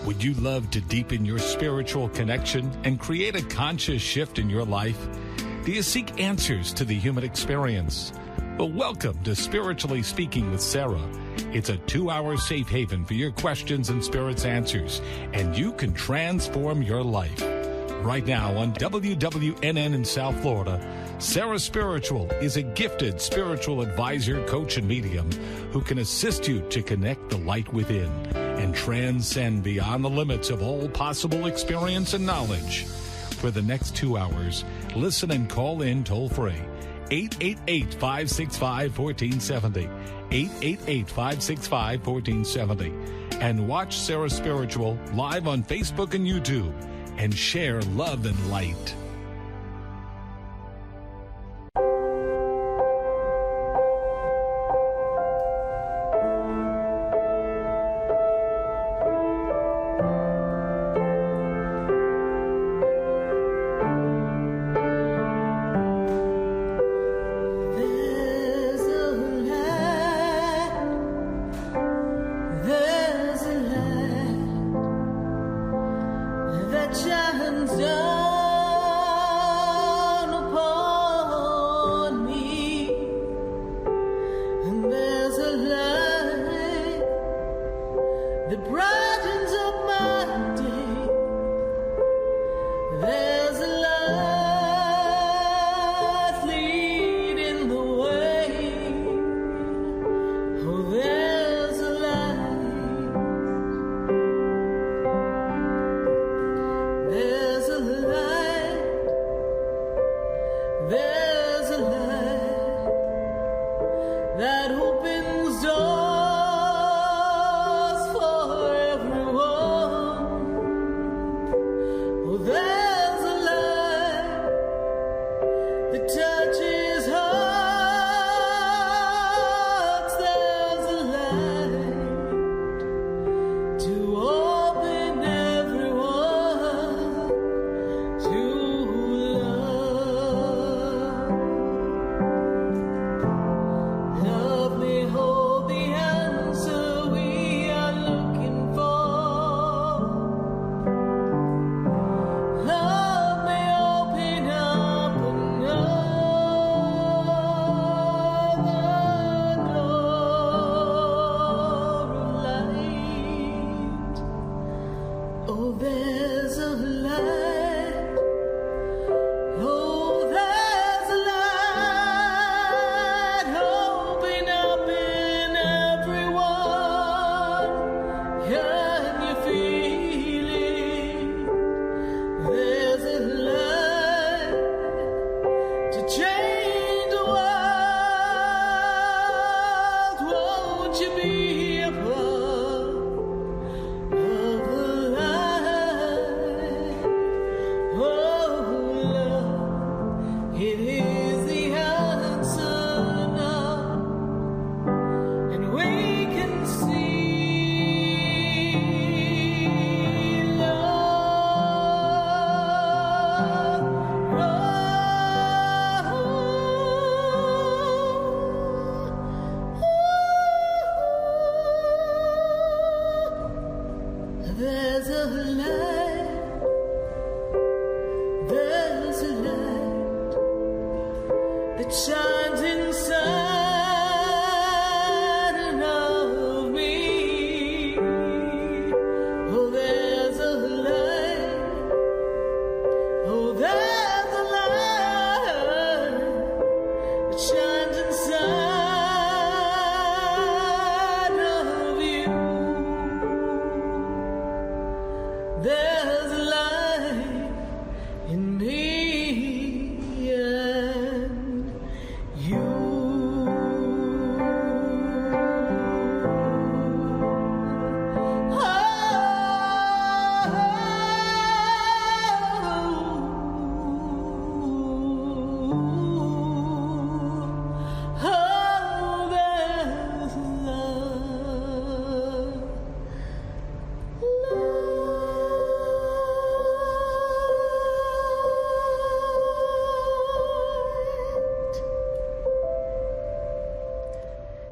Would you love to deepen your spiritual connection and create a conscious shift in your life? Do you seek answers to the human experience? Well, welcome to Spiritually Speaking with Sarah. It's a 2-hour safe haven for your questions and Spirit's answers, and you can transform your life. Right now on WWNN in South Florida, Sarah Spiritual is a gifted spiritual advisor, coach, and medium who can assist you to connect the light within and transcend beyond the limits of all possible experience and knowledge. For the next 2 hours, listen and call in toll-free. 888-565-1470. 888-565-1470. And watch Sarah Spiritual live on Facebook and YouTube. And share love and light.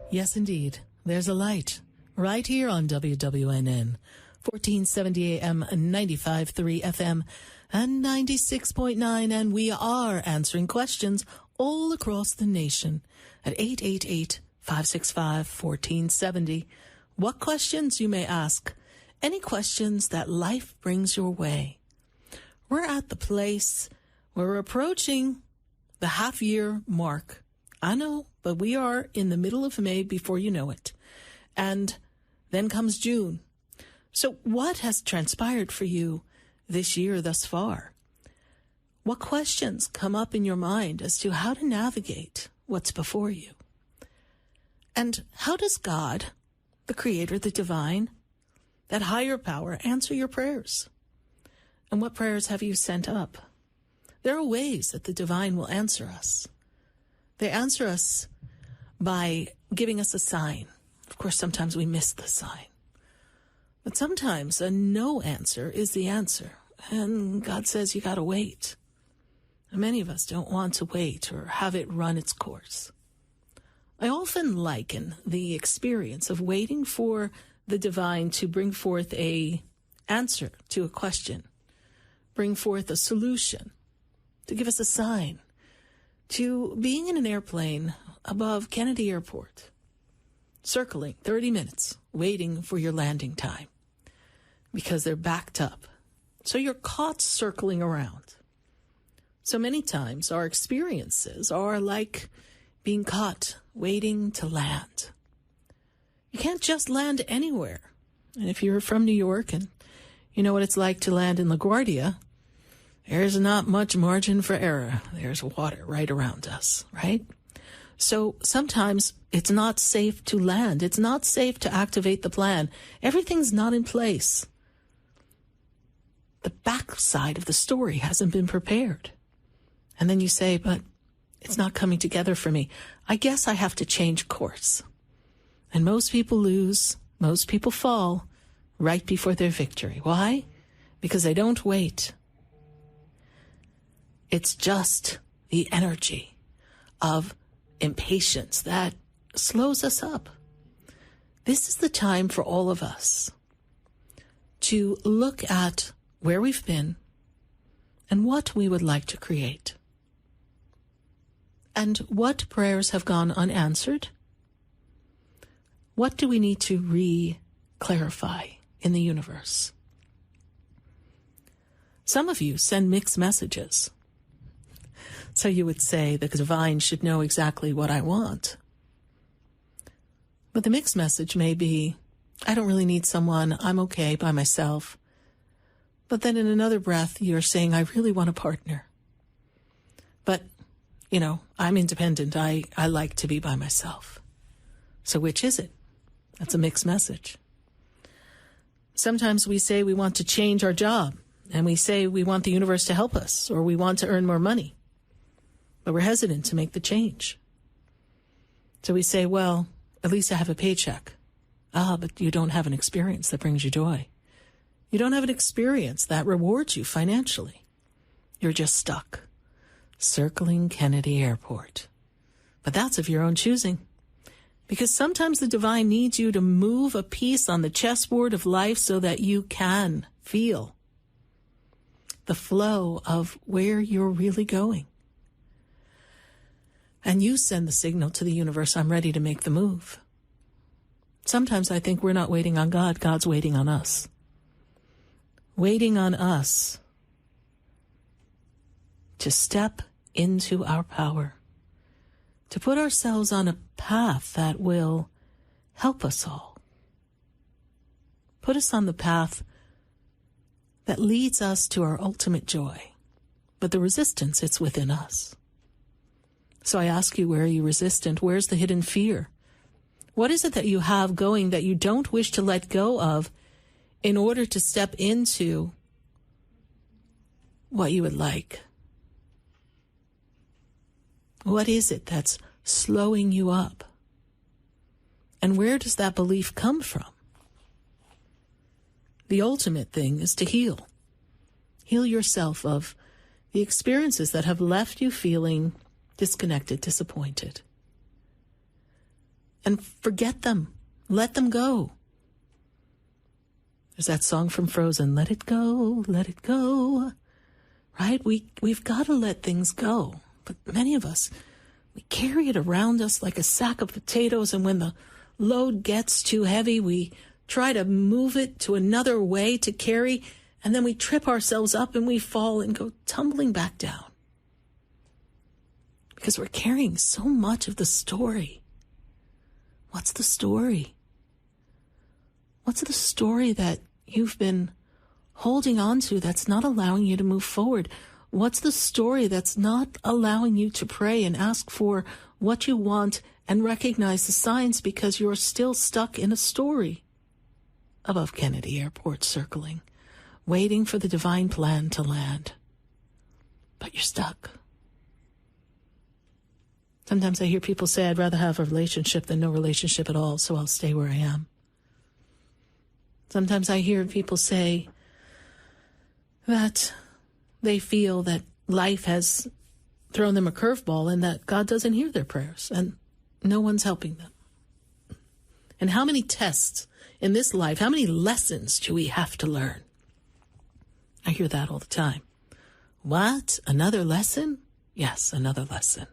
Yes, indeed. There's a light right here on WWNN. 1470 AM, 95.3 FM, and 96.9. And we are answering questions all across the nation at 888-565-1470. What questions, you may ask? Any questions that life brings your way. We're at the place where we're approaching the half-year mark. I know, but we are in the middle of May before you know it. And then comes June. So what has transpired for you this year thus far? What questions come up in your mind as to how to navigate what's before you? And how does God, the Creator, the Divine, that higher power, answer your prayers? And what prayers have you sent up? There are ways that the Divine will answer us. They answer us by giving us a sign. Of course, sometimes we miss the sign. But sometimes a no answer is the answer. And God says you got to wait. And many of us don't want to wait or have it run its course. I often liken the experience of waiting for the Divine to bring forth an answer to a question, bring forth a solution, to give us a sign, to being in an airplane above Kennedy Airport, circling 30 minutes, waiting for your landing time because they're backed up. So you're caught circling around. So many times our experiences are like being caught waiting to land. You can't just land anywhere. And if you're from New York and you know what it's like to land in LaGuardia, there's not much margin for error. There's water right around us, right? So sometimes it's not safe to land. It's not safe to activate the plan. Everything's not in place. The backside of the story hasn't been prepared. And then you say, but it's not coming together for me. I guess I have to change course. And most people lose, most people fall right before their victory. Why? Because they don't wait. It's just the energy of impatience that slows us up. This is the time for all of us to look at where we've been and what we would like to create. And what prayers have gone unanswered? What do we need to re-clarify in the universe? Some of you send mixed messages. So you would say the Divine should know exactly what I want. But the mixed message may be, I don't really need someone. I'm okay by myself. But then in another breath, you're saying, I really want a partner. But, I'm independent. I like to be by myself. So which is it? That's a mixed message. Sometimes we say we want to change our job, and we say we want the universe to help us, or we want to earn more money. But we're hesitant to make the change. So we say, well, at least I have a paycheck. But you don't have an experience that brings you joy. You don't have an experience that rewards you financially. You're just stuck, circling Kennedy Airport. But that's of your own choosing. Because sometimes the Divine needs you to move a piece on the chessboard of life so that you can feel the flow of where you're really going. And you send the signal to the universe, I'm ready to make the move. Sometimes I think we're not waiting on God, God's waiting on us. Waiting on us to step into our power, to put ourselves on a path that will help us all. Put us on the path that leads us to our ultimate joy. But the resistance, it's within us. So I ask you, where are you resistant? Where's the hidden fear? What is it that you have going that you don't wish to let go of in order to step into what you would like? What is it that's slowing you up? And where does that belief come from? The ultimate thing is to heal. Heal yourself of the experiences that have left you feeling disconnected, disappointed. And forget them. Let them go. There's that song from Frozen, let it go, right? We've got to let things go. But many of us, we carry it around us like a sack of potatoes, and when the load gets too heavy, we try to move it to another way to carry, and then we trip ourselves up and we fall and go tumbling back down. Because we're carrying so much of the story. What's the story? What's the story that you've been holding on to that's not allowing you to move forward? What's the story that's not allowing you to pray and ask for what you want and recognize the signs because you're still stuck in a story above Kennedy Airport circling, waiting for the divine plan to land? But you're stuck. Sometimes I hear people say, I'd rather have a relationship than no relationship at all, so I'll stay where I am. Sometimes I hear people say that they feel that life has thrown them a curveball and that God doesn't hear their prayers and no one's helping them. And how many tests in this life, how many lessons do we have to learn? I hear that all the time. What? Another lesson? Yes, another lesson.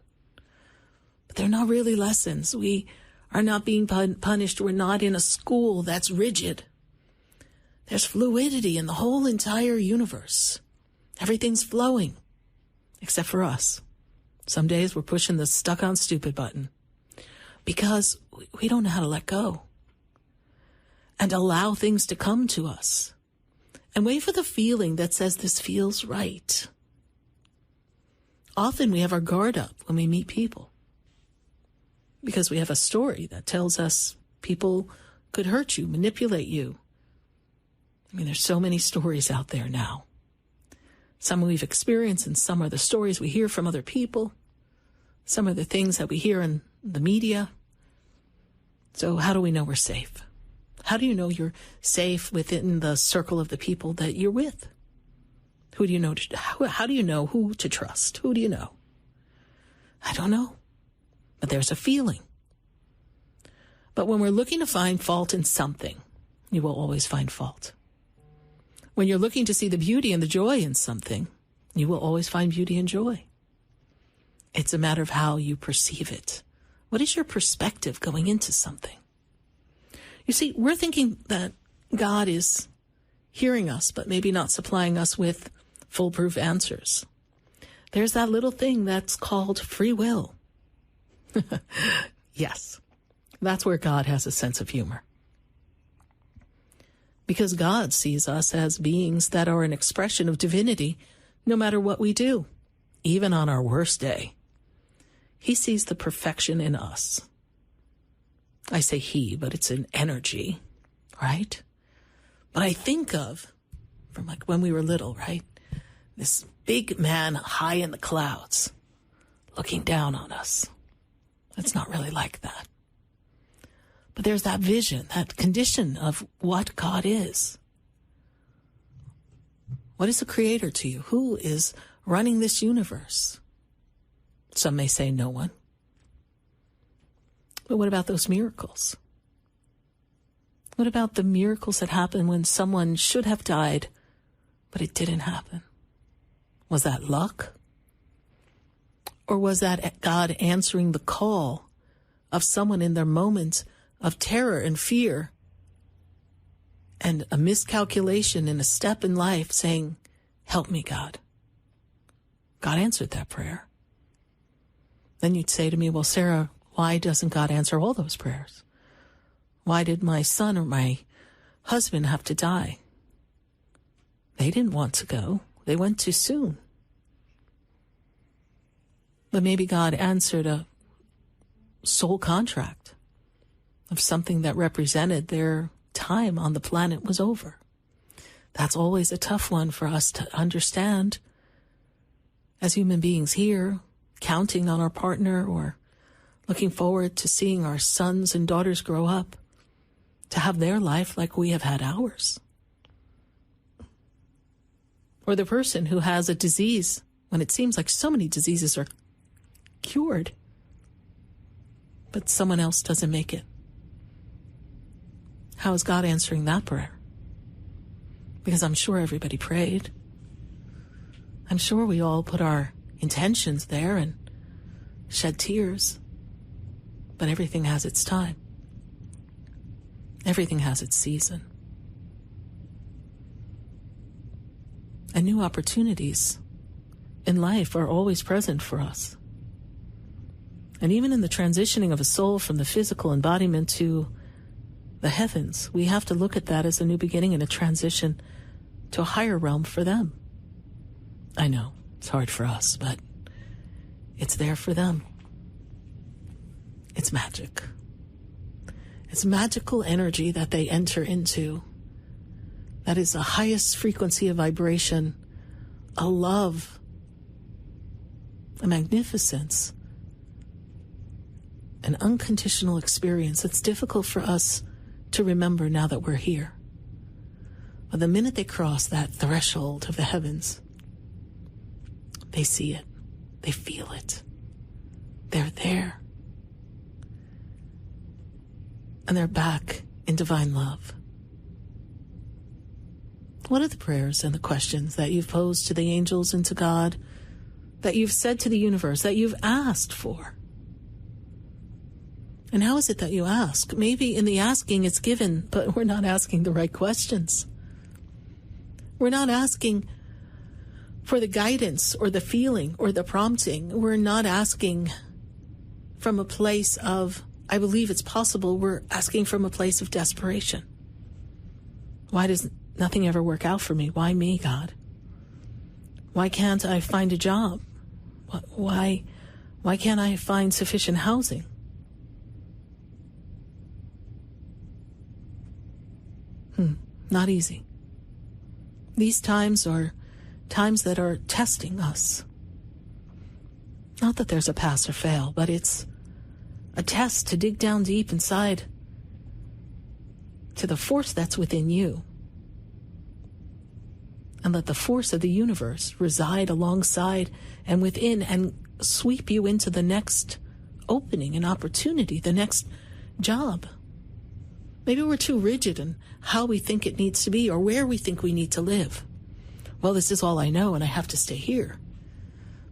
But they're not really lessons. We are not being punished. We're not in a school that's rigid. There's fluidity in the whole entire universe. Everything's flowing, except for us. Some days we're pushing the stuck on stupid button because we don't know how to let go and allow things to come to us and wait for the feeling that says this feels right. Often we have our guard up when we meet people because we have a story that tells us people could hurt you, manipulate you. I mean, there's so many stories out there now. Some we've experienced and some are the stories we hear from other people. Some are the things that we hear in the media. So how do we know we're safe? How do you know you're safe within the circle of the people that you're with? Who do you know? How do you know who to trust? Who do you know? I don't know. But there's a feeling. But when we're looking to find fault in something, you will always find fault. When you're looking to see the beauty and the joy in something, you will always find beauty and joy. It's a matter of how you perceive it. What is your perspective going into something? You see, we're thinking that God is hearing us, but maybe not supplying us with foolproof answers. There's that little thing that's called free will. Yes, that's where God has a sense of humor. Because God sees us as beings that are an expression of divinity no matter what we do, even on our worst day. He sees the perfection in us. I say he, but it's an energy, right? But I think of, from like when we were little, right? This big man high in the clouds looking down on us. It's not really like that. But there's that vision, that condition of what God is. What is the creator to you? Who is running this universe? Some may say no one. But what about those miracles? What about the miracles that happen when someone should have died, but it didn't happen? Was that luck? Or was that God answering the call of someone in their moment of terror and fear and a miscalculation in a step in life saying, help me, God? God answered that prayer. Then you'd say to me, well, Sarah, why doesn't God answer all those prayers? Why did my son or my husband have to die? They didn't want to go. They went too soon. But maybe God answered a soul contract of something that represented their time on the planet was over. That's always a tough one for us to understand as human beings here, counting on our partner or looking forward to seeing our sons and daughters grow up, to have their life like we have had ours. Or the person who has a disease when it seems like so many diseases are cured, but someone else doesn't make it. How is God answering that prayer? Because I'm sure everybody prayed. I'm sure we all put our intentions there and shed tears. But everything has its time. Everything has its season. And new opportunities in life are always present for us. And even in the transitioning of a soul from the physical embodiment to the heavens, we have to look at that as a new beginning and a transition to a higher realm for them. I know, it's hard for us, but it's there for them. It's magic. It's magical energy that they enter into. That is the highest frequency of vibration, a love, a magnificence, an unconditional experience. It's difficult for us to remember now that we're here. But the minute they cross that threshold of the heavens, they see it. They feel it. They're there. And they're back in divine love. What are the prayers and the questions that you've posed to the angels and to God, that you've said to the universe, that you've asked for? And how is it that you ask? Maybe in the asking it's given, but we're not asking the right questions. We're not asking for the guidance or the feeling or the prompting. We're not asking from a place of, I believe it's possible. We're asking from a place of desperation. Why does nothing ever work out for me? Why me, God? Why can't I find a job? Why can't I find sufficient housing? Not easy. These times are times that are testing us. Not that there's a pass or fail, but it's a test to dig down deep inside to the force that's within you. And let the force of the universe reside alongside and within and sweep you into the next opening and opportunity, the next job. Maybe we're too rigid in how we think it needs to be or where we think we need to live. Well, this is all I know and I have to stay here.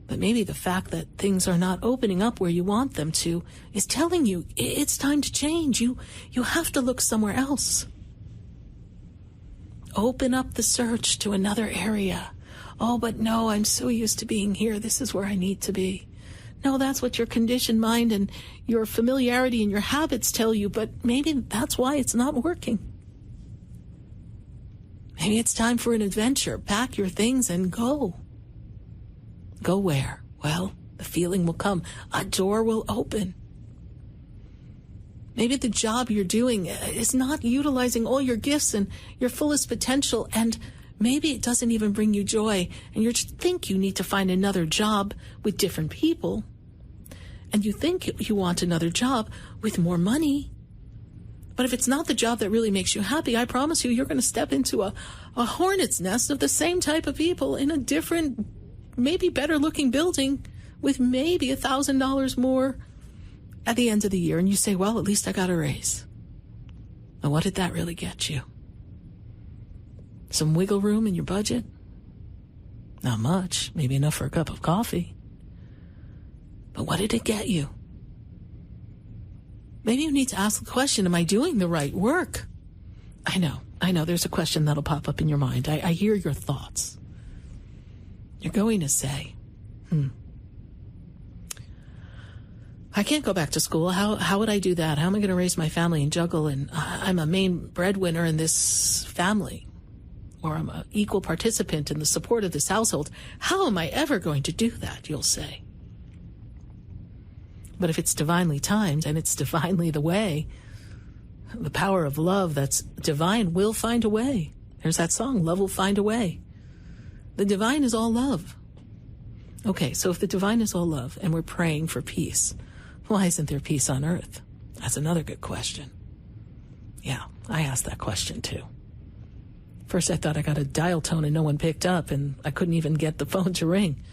But maybe the fact that things are not opening up where you want them to is telling you it's time to change. You have to look somewhere else. Open up the search to another area. Oh, but no, I'm so used to being here. This is where I need to be. No, that's what your conditioned mind and your familiarity and your habits tell you, but maybe that's why it's not working. Maybe it's time for an adventure. Pack your things and go. Go where? Well, the feeling will come. A door will open. Maybe the job you're doing is not utilizing all your gifts and your fullest potential, and maybe it doesn't even bring you joy, and you just think you need to find another job with different people, and you think you want another job with more money. But if it's not the job that really makes you happy, I promise you, you're going to step into a hornet's nest of the same type of people in a different, maybe better looking building with maybe $1,000 more at the end of the year. And you say, well, at least I got a raise. And what did that really get you? Some wiggle room in your budget? Not much. Maybe enough for a cup of coffee. But what did it get you? Maybe you need to ask the question, am I doing the right work? I know, there's a question that'll pop up in your mind. I hear your thoughts. You're going to say, I can't go back to school. How would I do that? How am I going to raise my family and juggle? And I'm a main breadwinner in this family, or I'm an equal participant in the support of this household. How am I ever going to do that, you'll say. But if it's divinely timed and it's divinely the way, the power of love that's divine will find a way. There's that song, Love Will Find a Way. The divine is all love. Okay, so if the divine is all love and we're praying for peace, why isn't there peace on earth? That's another good question. Yeah, I asked that question too. First I thought I got a dial tone and no one picked up and I couldn't even get the phone to ring.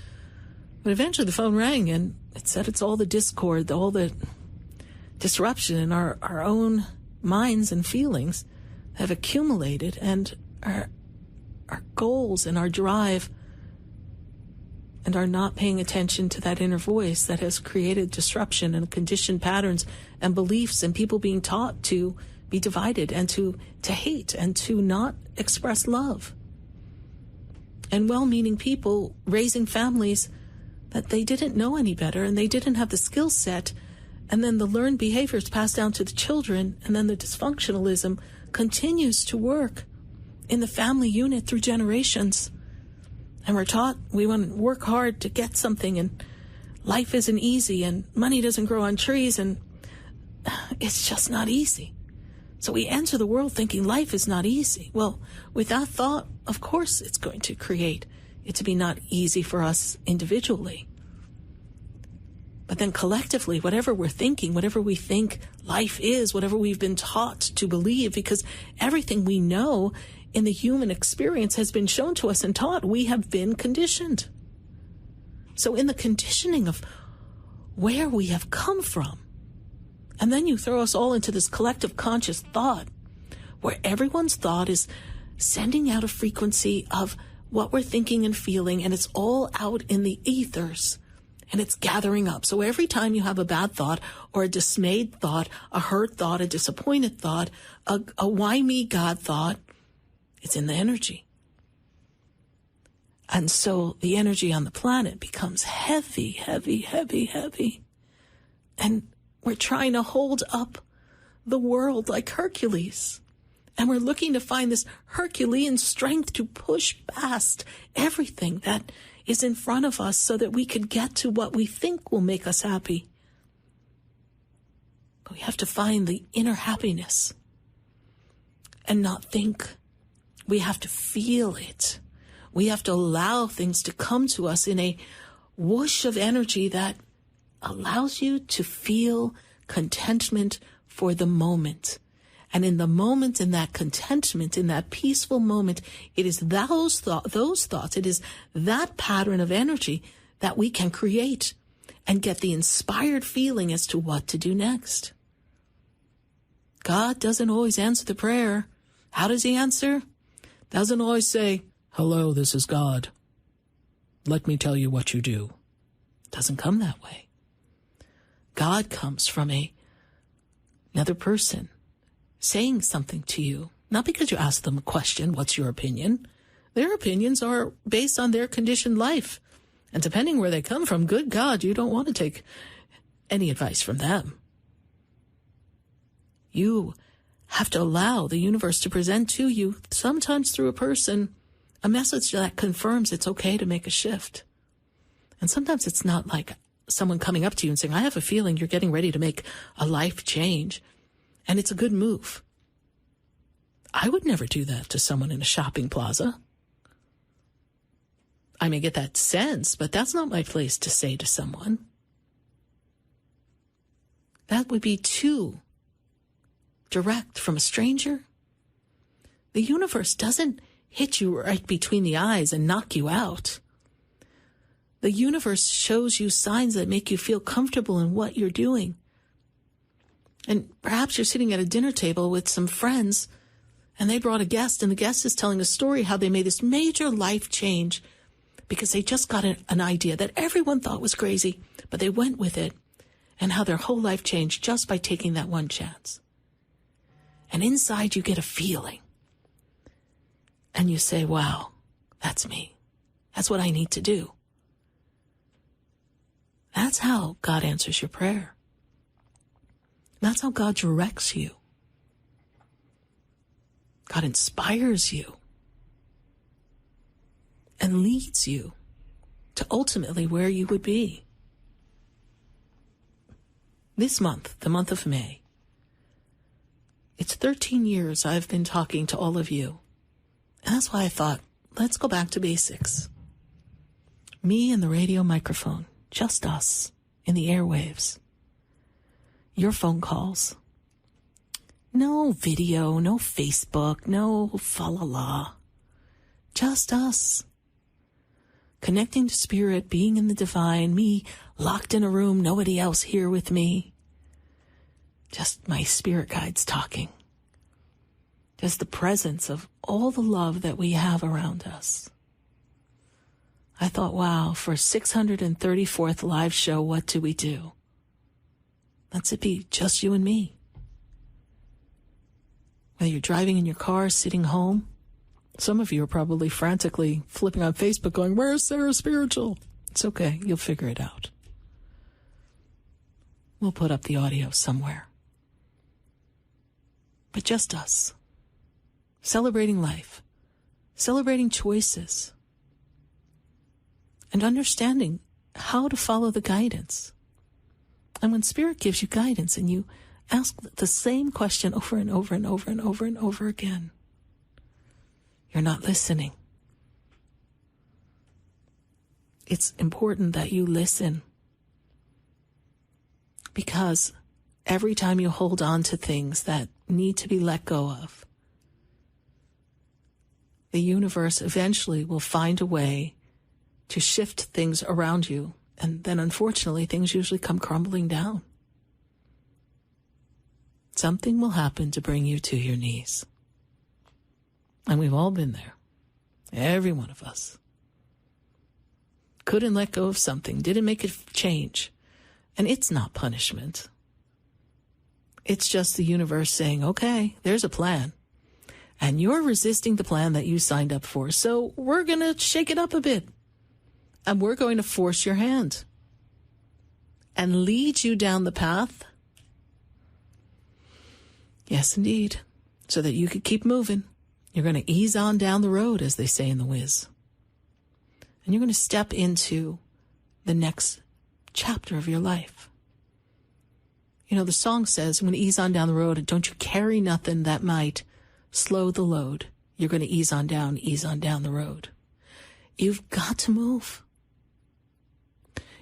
But eventually the phone rang and it said it's all the discord, all the disruption in our own minds and feelings have accumulated and are goals and our drive, and are not paying attention to that inner voice that has created disruption and conditioned patterns and beliefs, and people being taught to be divided and to hate and to not express love. And well-meaning people raising families that they didn't know any better, and they didn't have the skill set, and then the learned behaviors passed down to the children, and then the dysfunctionalism continues to work in the family unit through generations. And we're taught we want to work hard to get something, and life isn't easy, and money doesn't grow on trees, and it's just not easy. So we enter the world thinking life is not easy. Well, with that thought, of course it's going to create it to be not easy for us individually. But then collectively, whatever we're thinking, whatever we think life is, whatever we've been taught to believe, because everything we know in the human experience has been shown to us and taught, we have been conditioned. So in the conditioning of where we have come from, and then you throw us all into this collective conscious thought, where everyone's thought is sending out a frequency of what we're thinking and feeling, and it's all out in the ethers, and it's gathering up. So every time you have a bad thought, or a dismayed thought, a hurt thought, a disappointed thought, a why me God thought, it's in the energy. And so the energy on the planet becomes heavy, heavy, heavy, heavy. And we're trying to hold up the world like Hercules. And we're looking to find this Herculean strength to push past everything that is in front of us so that we could get to what we think will make us happy. But we have to find the inner happiness and not think. We have to feel it. We have to allow things to come to us in a whoosh of energy that allows you to feel contentment for the moment. And in the moment, in that contentment, in that peaceful moment, it is those thoughts, it is that pattern of energy that we can create and get the inspired feeling as to what to do next. God doesn't always answer the prayer. How does he answer? Doesn't always say, "Hello, this is God. Let me tell you what you do." Doesn't come that way. God comes from another person saying something to you, not because you ask them a question, "What's your opinion?" Their opinions are based on their conditioned life. And depending where they come from, good God, you don't want to take any advice from them. You have to allow the universe to present to you, sometimes through a person, a message that confirms it's okay to make a shift. And sometimes it's not like someone coming up to you and saying, "I have a feeling you're getting ready to make a life change, and it's a good move." I would never do that to someone in a shopping plaza. I may get that sense, but that's not my place to say to someone. That would be too direct from a stranger. The universe doesn't hit you right between the eyes and knock you out. The universe shows you signs that make you feel comfortable in what you're doing. And perhaps you're sitting at a dinner table with some friends, and they brought a guest, and the guest is telling a story how they made this major life change because they just got an idea that everyone thought was crazy, but they went with it, and how their whole life changed just by taking that one chance. And inside you get a feeling. And you say, "Wow, that's me. That's what I need to do." That's how God answers your prayer. That's how God directs you. God inspires you and leads you to ultimately where you would be. This month, the month of May, it's 13 years I've been talking to all of you. And that's why I thought, let's go back to basics. Me and the radio microphone, just us in the airwaves. Your phone calls. No video, no Facebook, no fa-la-la. Just us. Connecting to spirit, being in the divine, me locked in a room, nobody else here with me. Just my spirit guides talking. just the presence of all the love that we have around us. I thought, wow, for 634th live show, what do we do? Let's it be just you and me. Whether you're driving in your car, sitting home, some of you are probably frantically flipping on Facebook going, where's Sarah Spiritual? It's okay, you'll figure it out. We'll put up the audio somewhere. But just us. Celebrating life. Celebrating choices. And understanding how to follow the guidance. And when Spirit gives you guidance and you ask the same question over and over and over and over and over again, you're not listening. It's important that you listen, because every time you hold on to things that need to be let go of, the universe eventually will find a way to shift things around you, and then unfortunately things usually come crumbling down. Something will happen to bring you to your knees. And we've all been there. Every one of us. Couldn't let go of something, didn't make it change. And it's not punishment. It's just the universe saying, okay, there's a plan. And you're resisting the plan that you signed up for. So we're going to shake it up a bit. And we're going to force your hand. And lead you down the path. Yes, indeed. So that you could keep moving. You're going to ease on down the road, as they say in The Wiz. And you're going to step into the next chapter of your life. You know, the song says, when you ease on down the road, don't you carry nothing that might slow the load. You're going to ease on down the road. You've got to move.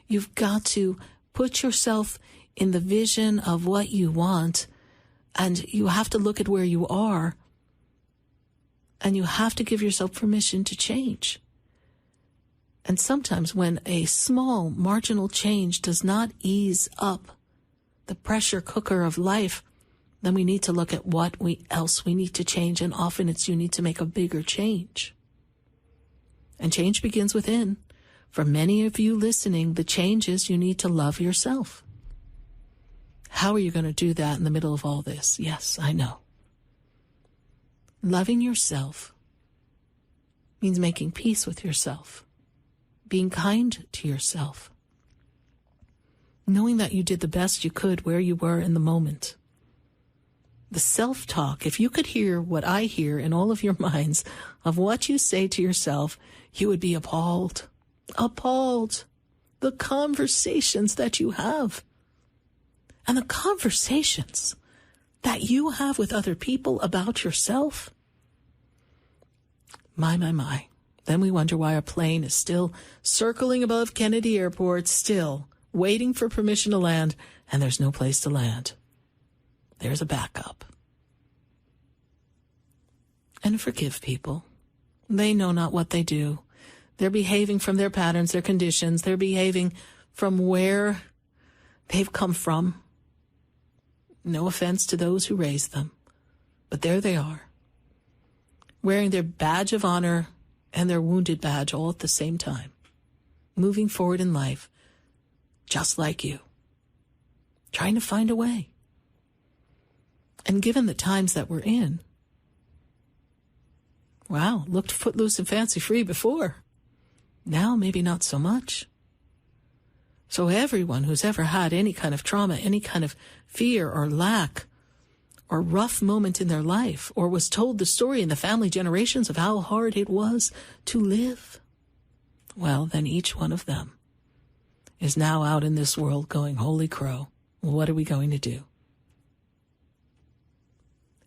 You've got to put yourself in the vision of what you want, and you have to look at where you are, and you have to give yourself permission to change. And sometimes when a small marginal change does not ease up the pressure cooker of life, then we need to look at what else we need to change. And often it's you need to make a bigger change. And change begins within. For many of you listening, the change is you need to love yourself. How are you going to do that in the middle of all this? Yes, I know. Loving yourself means making peace with yourself. Being kind to yourself. Knowing that you did the best you could where you were in the moment. The self-talk, if you could hear what I hear in all of your minds of what you say to yourself, you would be appalled. Appalled. The conversations that you have. And the conversations that you have with other people about yourself. My. Then we wonder why our plane is still circling above Kennedy Airport, still waiting for permission to land, and there's no place to land. There's a backup. And forgive people. They know not what they do. They're behaving from their patterns, their conditions. They're behaving from where they've come from. No offense to those who raised them, but there they are, wearing their badge of honor and their wounded badge all at the same time, moving forward in life, just like you, trying to find a way. And given the times that we're in, wow, looked footloose and fancy-free before. Now, maybe not so much. So everyone who's ever had any kind of trauma, any kind of fear or lack or rough moment in their life, or was told the story in the family generations of how hard it was to live, well, then each one of them is now out in this world going, holy crow, what are we going to do?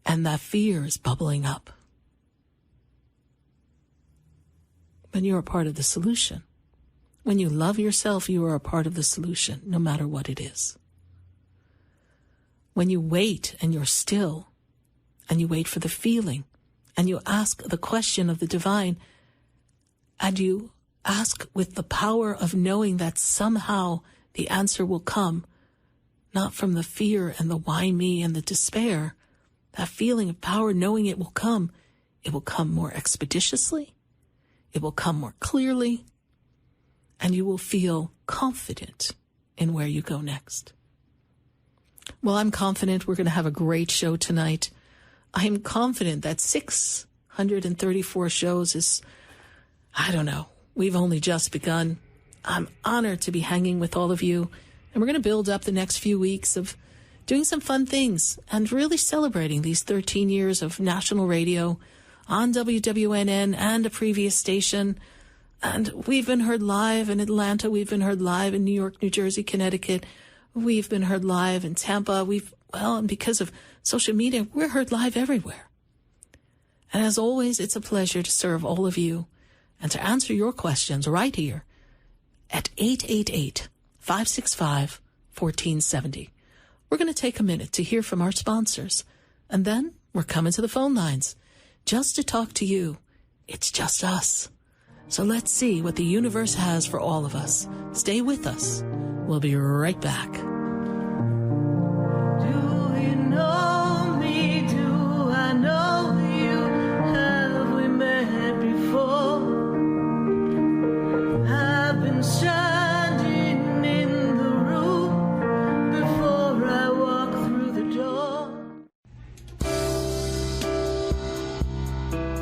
And that fear is bubbling up. But you're a part of the solution. When you love yourself, you are a part of the solution, no matter what it is. When you wait and you're still, and you wait for the feeling, and you ask the question of the divine, and you ask with the power of knowing that somehow the answer will come, not from the fear and the why me and the despair, that feeling of power, knowing it will come more expeditiously, it will come more clearly, and you will feel confident in where you go next. Well, I'm confident we're going to have a great show tonight. I'm confident that 634 shows is, I don't know, we've only just begun. I'm honored to be hanging with all of you, and we're going to build up the next few weeks of doing some fun things and really celebrating these 13 years of national radio on WWNN and a previous station. And we've been heard live in Atlanta. We've been heard live in New York, New Jersey, Connecticut. We've been heard live in Tampa. And because of social media, we're heard live everywhere. And as always, it's a pleasure to serve all of you and to answer your questions right here at 888-565-1470. We're going to take a minute to hear from our sponsors, and then we're coming to the phone lines just to talk to you. It's just us. So let's see what the universe has for all of us. Stay with us. We'll be right back. Do you know me? Do I know you? Have we met before? I've been standing in the room before I walk through the door.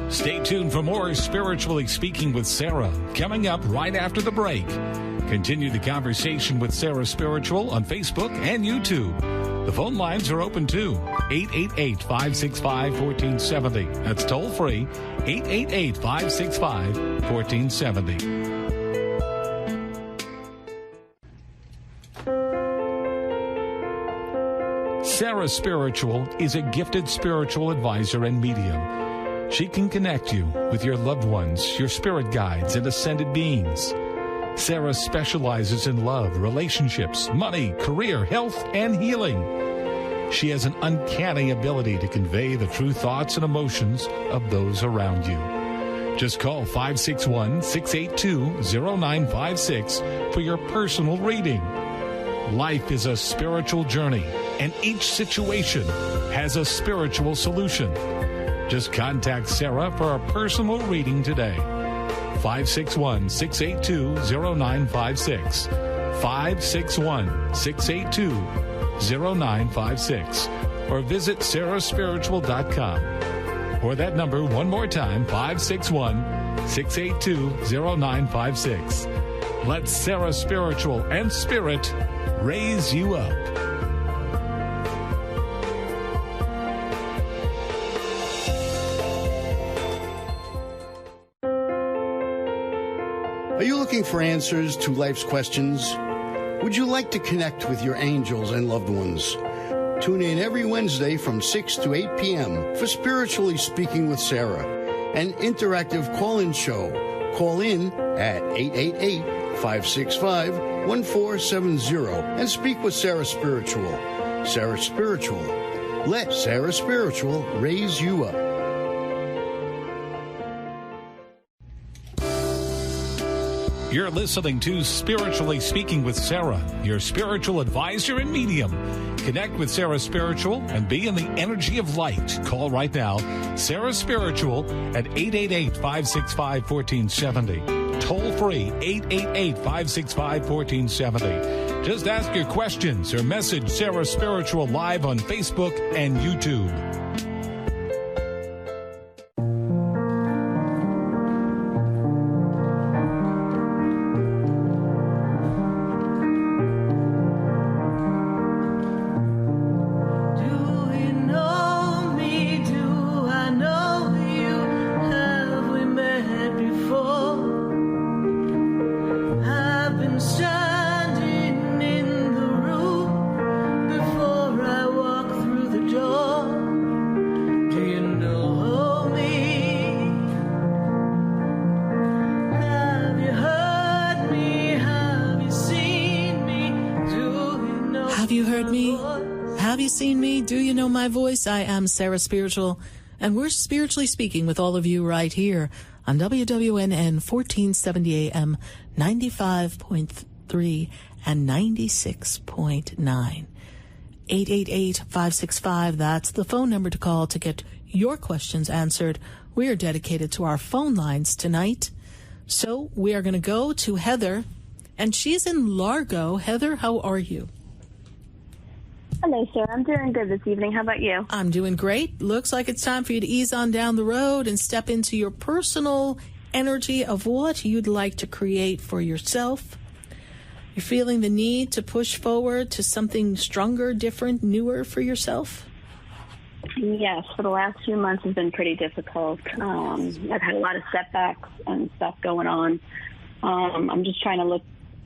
Stay tuned for more Spiritually Speaking with Sarah, coming up right after the break. Continue the conversation with Sarah Spiritual on Facebook and YouTube. The phone lines are open too. 888-565-1470. That's toll free. 888-565-1470. Sarah Spiritual is a gifted spiritual advisor and medium. She can connect you with your loved ones, your spirit guides, and ascended beings. Sarah specializes in love, relationships, money, career, health, and healing. She has an uncanny ability to convey the true thoughts and emotions of those around you. Just call 561-682-0956 for your personal reading. Life is a spiritual journey, and each situation has a spiritual solution. Just contact Sarah for a personal reading today. 561-682-0956. 561-682-0956. Or visit sarahspiritual.com. Or that number one more time, 561-682-0956. Let Sarah Spiritual and Spirit raise you up. Are you looking for answers to life's questions? Would you like to connect with your angels and loved ones? Tune in every Wednesday from 6 to 8 p.m. for Spiritually Speaking with Sarah, an interactive call-in show. Call in at 888-565-1470 and speak with Sarah Spiritual. Sarah Spiritual. Let Sarah Spiritual raise you up. You're listening to Spiritually Speaking with Sarah, your spiritual advisor and medium. Connect with Sarah Spiritual and be in the energy of light. Call right now, Sarah Spiritual at 888-565-1470. Toll free, 888-565-1470. Just ask your questions or message Sarah Spiritual live on Facebook and YouTube. My voice. I am Sarah Spiritual, and we're spiritually speaking with all of you right here on WWNN 1470 AM, 95.3 and 96.9. 888-565. That's the phone number to call to get your questions answered. We are dedicated to our phone lines tonight. So we are going to go to Heather, and she's in Largo. Heather, how are you? Hello, sir. I'm doing good this evening. How about you? I'm doing great. Looks like it's time for you to ease on down the road and step into your personal energy of what you'd like to create for yourself. You're feeling the need to push forward to something stronger, different, newer for yourself? Yes, for the last few months has been pretty difficult. I've had a lot of setbacks and stuff going on. I'm just trying to look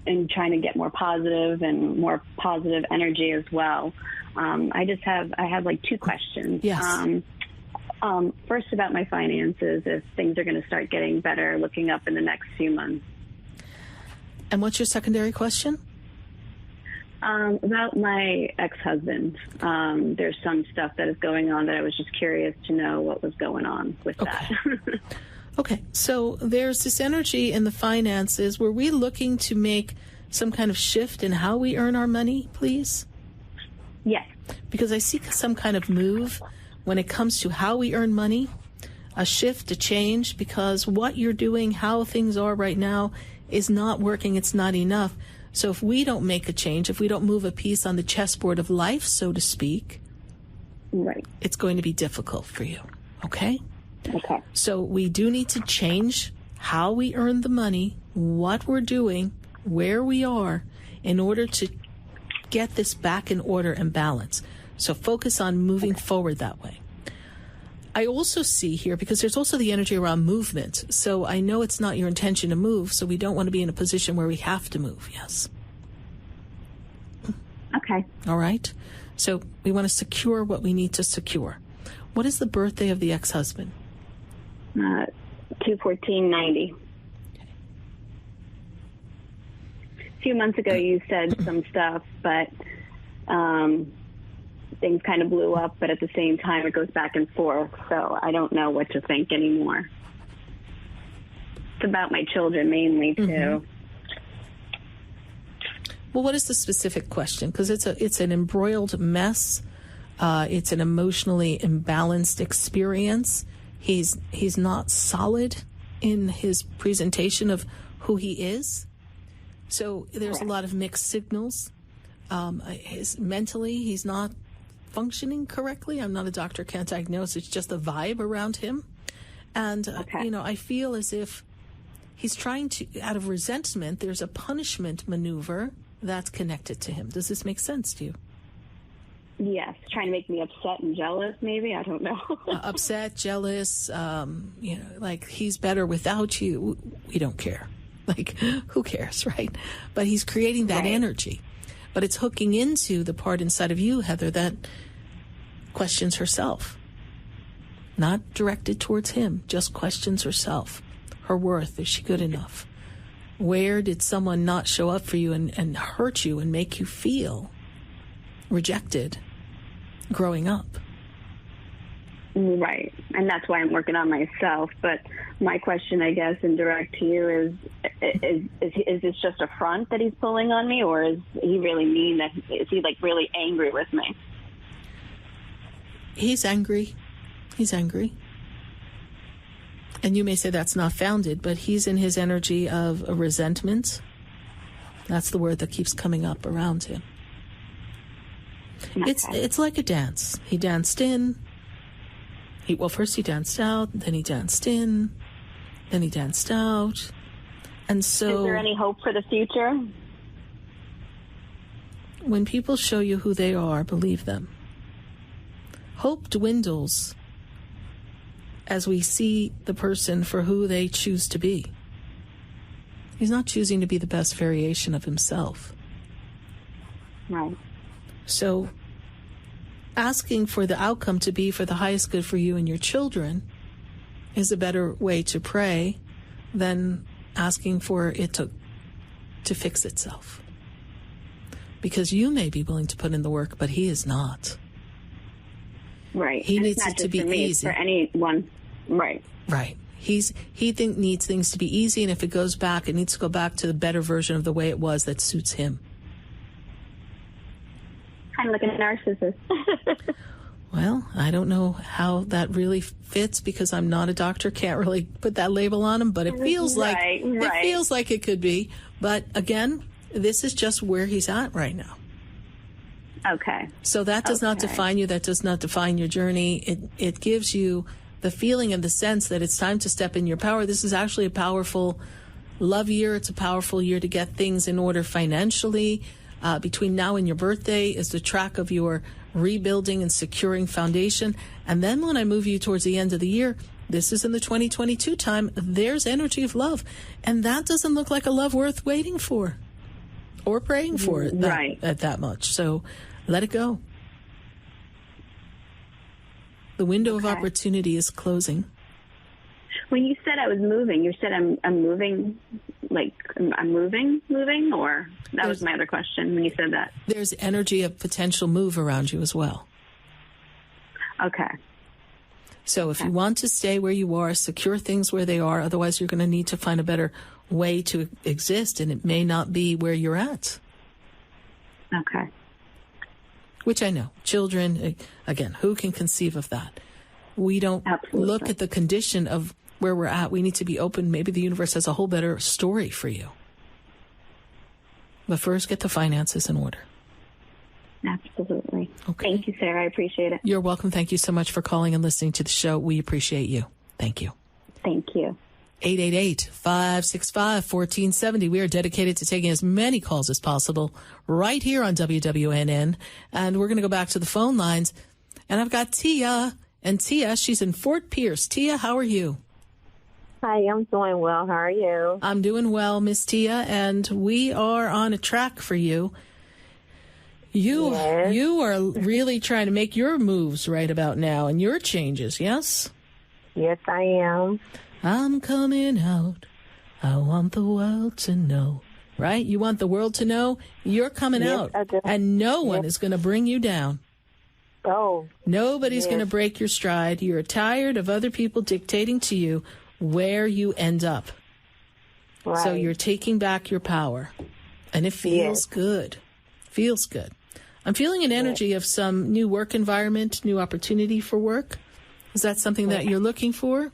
and trying to get more positive and more positive energy as well. I have like two questions. Yes. First about my finances, if things are going to start getting better looking up in the next few months. And what's your secondary question? About my ex-husband. There's some stuff that is going on that I was just curious to know what was going on with that. Okay, so there's this energy in the finances. Were we looking to make some kind of shift in how we earn our money, please? Yes. Because I see some kind of move when it comes to how we earn money, a shift, a change, because what you're doing, how things are right now, is not working. It's not enough. So if we don't make a change, if we don't move a piece on the chessboard of life, so to speak, right, it's going to be difficult for you. Okay? Okay. So we do need to change how we earn the money, what we're doing, where we are, in order to get this back in order and balance. So focus on moving forward that way. I also see here, because there's also the energy around movement. So I know it's not your intention to move, so we don't want to be in a position where we have to move. Yes. Okay. All right. So we want to secure what we need to secure. What is the birthday of the ex-husband? 2/14/90. A few months ago, you said some stuff, but things kind of blew up, but at the same time, it goes back and forth, so I don't know what to think anymore. It's about my children mainly, too. Mm-hmm. Well, what is the specific question? Because it's an embroiled mess. It's an emotionally imbalanced experience. He's not solid in his presentation of who he is. So there's a lot of mixed signals. Mentally, he's not functioning correctly. I'm not a doctor, can't diagnose. It's just the vibe around him. And, I feel as if he's trying to, out of resentment, there's a punishment maneuver that's connected to him. Does this make sense to you? Yes, trying to make me upset and jealous, maybe. I don't know. Upset, jealous, like he's better without you. We don't care. Like, who cares, right? But he's creating that energy. But it's hooking into the part inside of you, Heather, that questions herself. Not directed towards him, just questions herself. Her worth, is she good enough? Where did someone not show up for you and hurt you and make you feel rejected growing up? Right. And that's why I'm working on myself. But my question, I guess, and direct to you is this just a front that he's pulling on me, or is he really mean? Is he like really angry with me? He's angry. He's angry. And you may say that's not founded, but he's in his energy of a resentment. That's the word that keeps coming up around him. Okay. It's like a dance. He danced in. First he danced out, then he danced in, then he danced out. And so... Is there any hope for the future? When people show you who they are, believe them. Hope dwindles as we see the person for who they choose to be. He's not choosing to be the best variation of himself. Right. So asking for the outcome to be for the highest good for you and your children is a better way to pray than asking for it to fix itself. Because you may be willing to put in the work, but he is not. Right. He and needs it to be easy. For anyone. Right. Right. He needs things to be easy, and if it goes back, it needs to go back to the better version of the way it was that suits him. Kind of like a narcissist. Well, I don't know how that really fits because I'm not a doctor. Can't really put that label on him, but it feels like it feels like it could be. But again, this is just where he's at right now. Okay. So that does not define you. That does not define your journey. It gives you the feeling and the sense that it's time to step in your power. This is actually a powerful love year. It's a powerful year to get things in order financially. Between now and your birthday is the track of your rebuilding and securing foundation. And then when I move you towards the end of the year, this is in the 2022 time, there's energy of love. And that doesn't look like a love worth waiting for or praying for it that much. So let it go. The window of opportunity is closing. When you said I was moving, you said I'm moving, like I'm moving, or that was my other question when you said that. There's energy of potential move around you as well. Okay. So if you want to stay where you are, secure things where they are, otherwise you're going to need to find a better way to exist, and it may not be where you're at. Okay. Which I know. Children, again, who can conceive of that? We don't look at the condition of where we're at. We need to be open. Maybe the universe has a whole better story for you. But first, get the finances in order. Absolutely. Okay. Thank you, Sarah. I appreciate it. You're welcome. Thank you so much for calling and listening to the show. We appreciate you. Thank you. Thank you. 888-565-1470. We are dedicated to taking as many calls as possible right here on WWNN. And we're going to go back to the phone lines. And I've got Tia. And Tia, she's in Fort Pierce. Tia, how are you? Hi, I'm doing well. How are you? I'm doing well, Miss Tia, and we are on a track for you. You are really trying to make your moves right about now and your changes, yes? Yes, I am. I'm coming out. I want the world to know. Right? You want the world to know you're coming out. I do. And no one is going to bring you down. Oh. Nobody's going to break your stride. You're tired of other people dictating to you where you end up. Right. So you're taking back your power. And it feels good. Feels good. I'm feeling an energy of some new work environment, new opportunity for work. Is that something that you're looking for?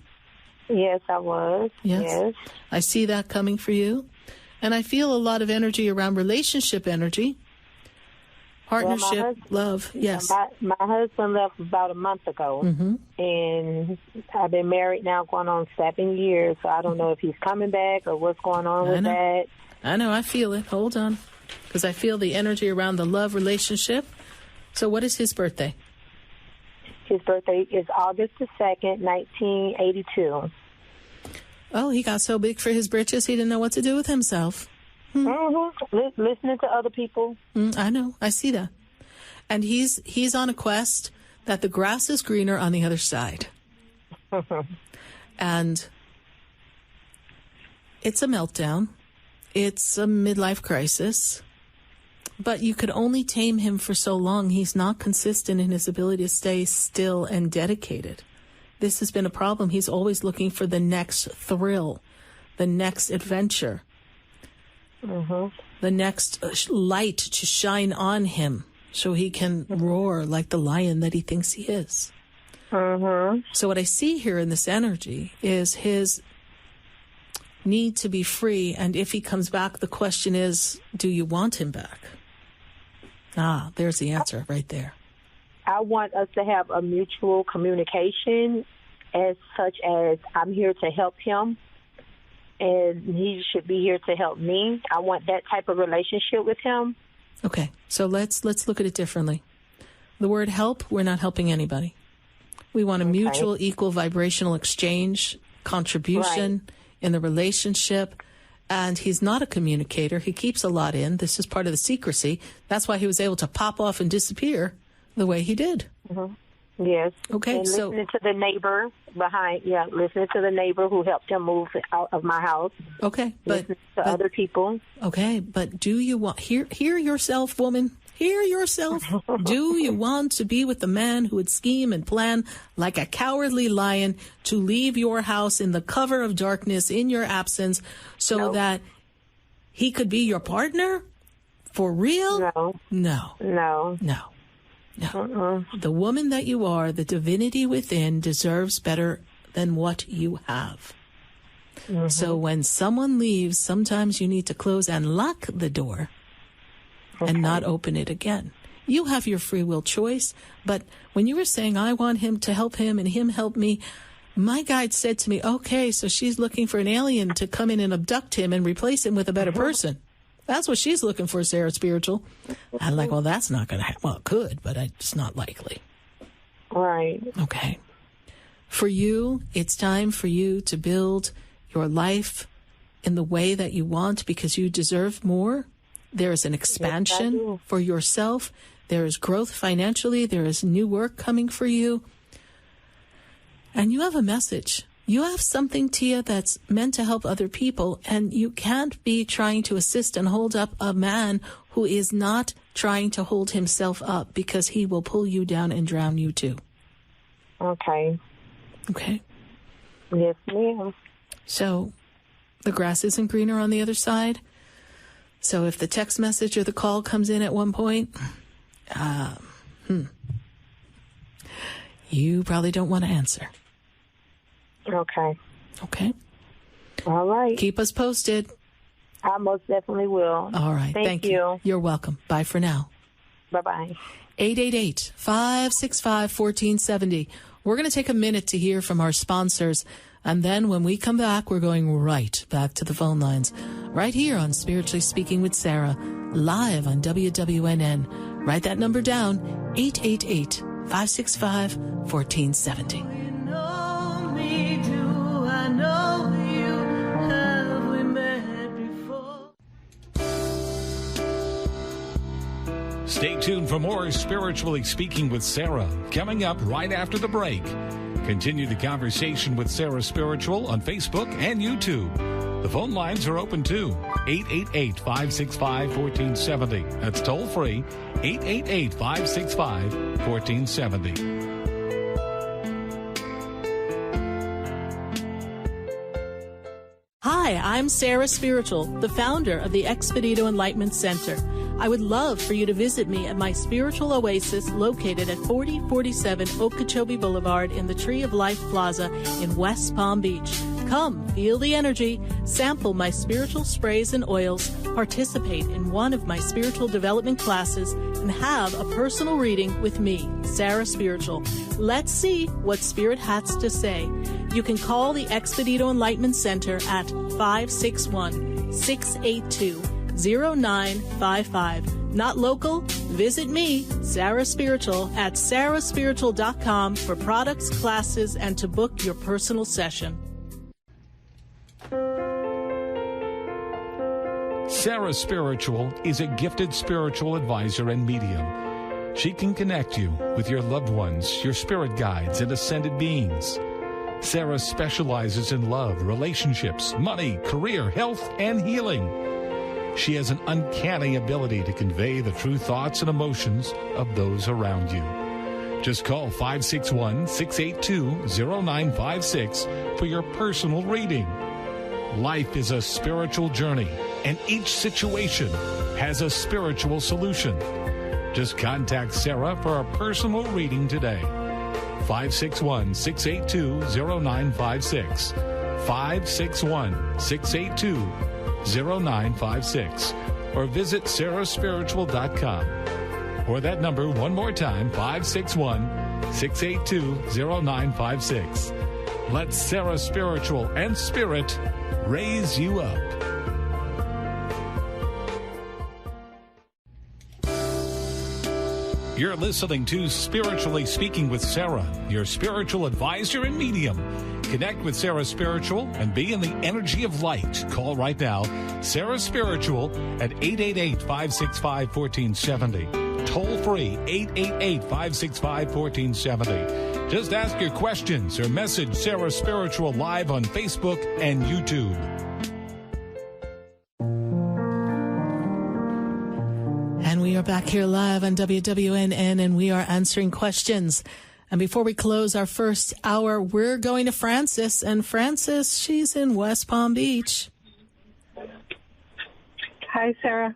Yes, I was. Yes. I see that coming for you. And I feel a lot of energy around relationship energy. Partnership, love, yes. My husband left about a month ago, and I've been married now going on 7 years, so I don't know if he's coming back or what's going on with that. I know, I feel it. Hold on, because I feel the energy around the love relationship. So what is his birthday? His birthday is August the 2nd, 1982. Oh, he got so big for his britches, he didn't know what to do with himself. Listening to other people. I know. I see that. And he's on a quest that the grass is greener on the other side. And it's a meltdown. It's a midlife crisis. But you could only tame him for so long. He's not consistent in his ability to stay still and dedicated. This has been a problem. He's always looking for the next thrill, the next adventure. The next light to shine on him so he can roar like the lion that he thinks he is. So what I see here in this energy is his need to be free. And if he comes back, the question is, do you want him back? Ah, there's the answer right there. I want us to have a mutual communication as such as I'm here to help him. And he should be here to help me. I want that type of relationship with him. Okay, so let's look at it differently. The word help, we're not helping anybody. We want a mutual, equal vibrational exchange, contribution in the relationship. And he's not a communicator. He keeps a lot in. This is part of the secrecy. That's why he was able to pop off and disappear the way he did. Yes. Okay, and so listening to the neighbor listening to the neighbor who helped him move out of my house. Okay, but listening to other people. Okay, but do you want hear yourself, woman? Hear yourself. Do you want to be with the man who would scheme and plan like a cowardly lion to leave your house in the cover of darkness in your absence so that he could be your partner For real? No. The woman that you are, the divinity within, deserves better than what you have. So when someone leaves, sometimes you need to close and lock the door and not open it again. You have your free will choice, but when you were saying, I want him to help him and him help me, my guide said to me, okay, so she's looking for an alien to come in and abduct him and replace him with a better person. That's what she's looking for, Sarah Spiritual. I'm like, well, that's not going to happen. Well, it could, but it's not likely. Right. Okay. For you, it's time for you to build your life in the way that you want because you deserve more. There is an expansion for yourself. There is growth financially. There is new work coming for you. And you have a message. You have something, Tia, that's meant to help other people, and you can't be trying to assist and hold up a man who is not trying to hold himself up because he will pull you down and drown you too. Okay. Okay? Yes, ma'am. So the grass isn't greener on the other side. So if the text message or the call comes in at one point, you probably don't want to answer. Okay. Okay. All right. Keep us posted. I most definitely will. All right. Thank you. You're welcome. Bye for now. Bye-bye. 888-565-1470. We're going to take a minute to hear from our sponsors. And then when we come back, we're going right back to the phone lines. Right here on Spiritually Speaking with Sarah, live on WWNN. Write that number down, 888-565-1470. Stay tuned for more Spiritually Speaking with Sarah, coming up right after the break. Continue the conversation with Sarah Spiritual on Facebook and YouTube. The phone lines are open too. 888-565-1470. That's toll free. 888-565-1470. Hi, I'm Sarah Spiritual, the founder of the Expedito Enlightenment Center. I would love for you to visit me at my spiritual oasis located at 4047 Okeechobee Boulevard in the Tree of Life Plaza in West Palm Beach. Come, feel the energy, sample my spiritual sprays and oils, participate in one of my spiritual development classes, and have a personal reading with me, Sarah Spiritual. Let's see what Spirit has to say. You can call the Expedito Enlightenment Center at 561-682-0955. Not local? Visit me, Sarah Spiritual, at sarahspiritual.com for products, classes, and to book your personal session. Sarah Spiritual is a gifted spiritual advisor and medium. She can connect you with your loved ones, your spirit guides, and ascended beings. Sarah specializes in love, relationships, money, career, health, and healing. She has an uncanny ability to convey the true thoughts and emotions of those around you. Just call 561-682-0956 for your personal reading. Life is a spiritual journey, and each situation has a spiritual solution. Just contact Sarah for a personal reading today. 561-682-0956. 561-682-0956. Or visit sarahspiritual.com. Or that number one more time, 561-682-0956. Let Sarah Spiritual and Spirit raise you up. You're listening to Spiritually Speaking with Sarah, your spiritual advisor and medium. Connect with Sarah Spiritual and be in the energy of light. Call right now, Sarah Spiritual at 888-565-1470. Toll free, 888-565-1470. Just ask your questions or message Sarah Spiritual live on Facebook and YouTube. And we are back here live on WWNN, and we are answering questions. And before we close our first hour, we're going to Frances. And Frances, she's in West Palm Beach. Hi, Sarah.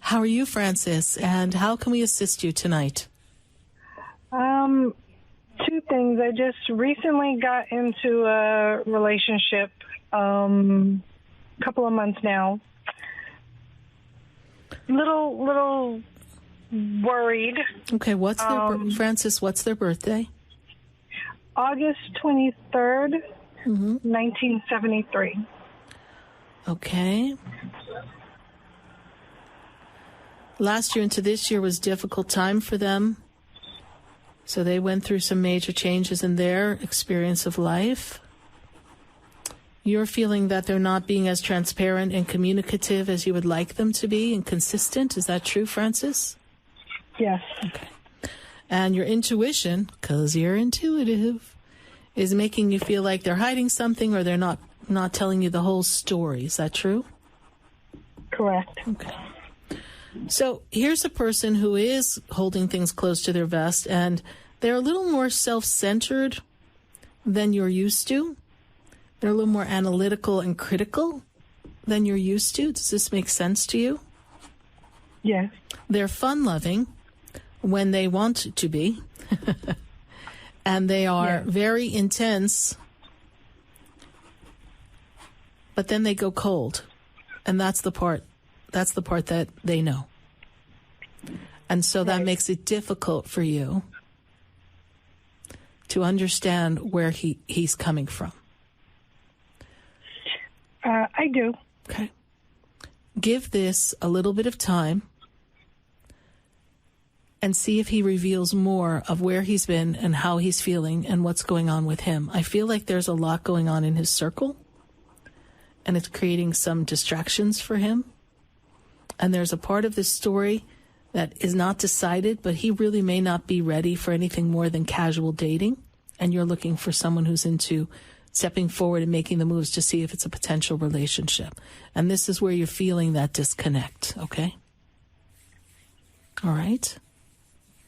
How are you, Francis? And how can we assist you tonight? Two things. I just recently got into a relationship, couple of months now. Little worried. Okay, what's their Francis? What's their birthday? August 23rd, 1973. Okay. Last year into this year was a difficult time for them. So they went through some major changes in their experience of life. You're feeling that they're not being as transparent and communicative as you would like them to be and consistent. Is that true, Francis? Yes. Okay. And your intuition, because you're intuitive, is making you feel like they're hiding something or they're not telling you the whole story. Is that true? Correct. Okay. So here's a person who is holding things close to their vest, and they're a little more self-centered than you're used to. They're a little more analytical and critical than you're used to. Does this make sense to you? Yes. They're fun-loving when they want to be, and they are very intense, but then they go cold, and that's the part that they know. And so that makes it difficult for you to understand where he's coming from. I do. Okay. Give this a little bit of time and see if he reveals more of where he's been and how he's feeling and what's going on with him. I feel like there's a lot going on in his circle, and it's creating some distractions for him. And there's a part of this story that is not decided, but he really may not be ready for anything more than casual dating. And you're looking for someone who's into stepping forward and making the moves to see if it's a potential relationship. And this is where you're feeling that disconnect, okay? All right?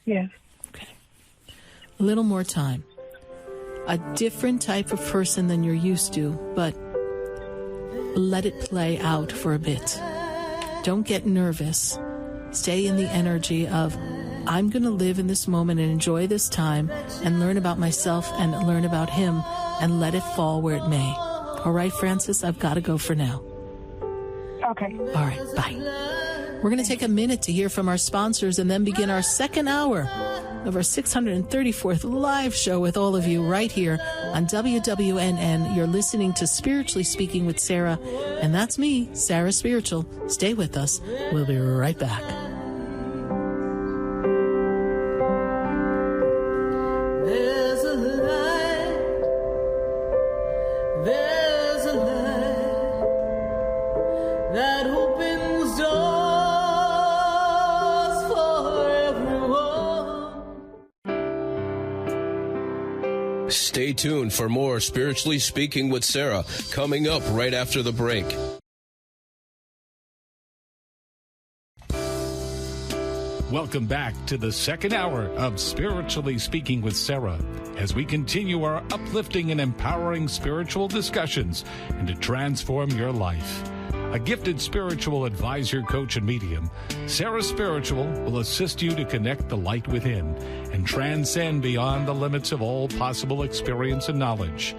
Yes. Okay. A little more time. A different type of person than you're used to, but let it play out for a bit. Don't get nervous. Stay in the energy of, I'm going to live in this moment and enjoy this time and learn about myself and learn about him and let it fall where it may. All right, Francis, I've got to go for now. Okay. All right, bye. We're going to take a minute to hear from our sponsors and then begin our second hour of our 634th live show with all of you right here on WWNN. You're listening to Spiritually Speaking with Sarah, and that's me, Sarah Spiritual. Stay with us. We'll be right back. There's a light, there's a light that opens doors for everyone. Stay tuned for more Spiritually Speaking with Sarah coming up right after the break. Welcome back to the second hour of Spiritually Speaking with Sarah as we continue our uplifting and empowering spiritual discussions and to transform your life. A gifted spiritual advisor, coach, and medium, Sarah Spiritual will assist you to connect the light within and transcend beyond the limits of all possible experience and knowledge.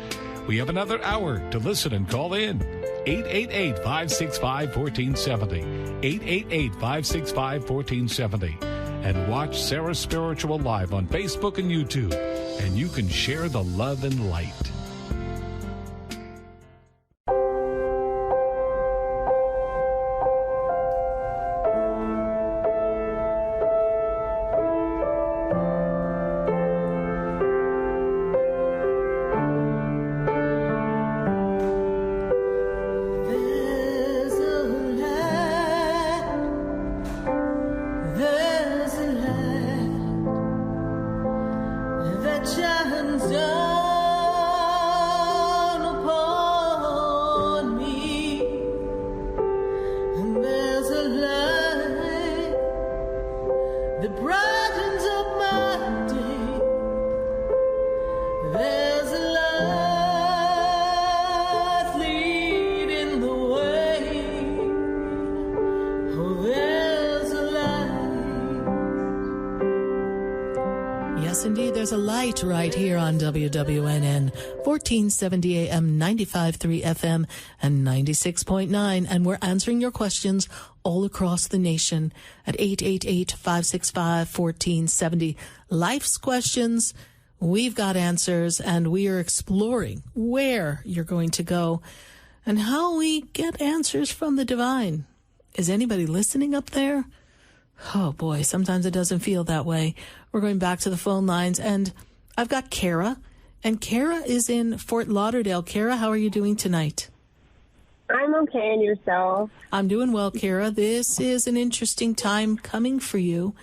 We have another hour to listen and call in. 888-565-1470. 888-565-1470. And watch Sarah Spiritual live on Facebook and YouTube. And you can share the love and light. Shines down there's a light right here on WWNN, 1470 AM, 95.3 FM, and 96.9. And we're answering your questions all across the nation at 888-565-1470. Life's questions, we've got answers, and we are exploring where you're going to go and how we get answers from the divine. Is anybody listening up there? Oh boy, sometimes it doesn't feel that way. We're going back to the phone lines, and I've got Kara, and Kara is in Fort Lauderdale. Kara, how are you doing tonight? I'm okay, and yourself? I'm doing well, Kara. This is an interesting time coming for you.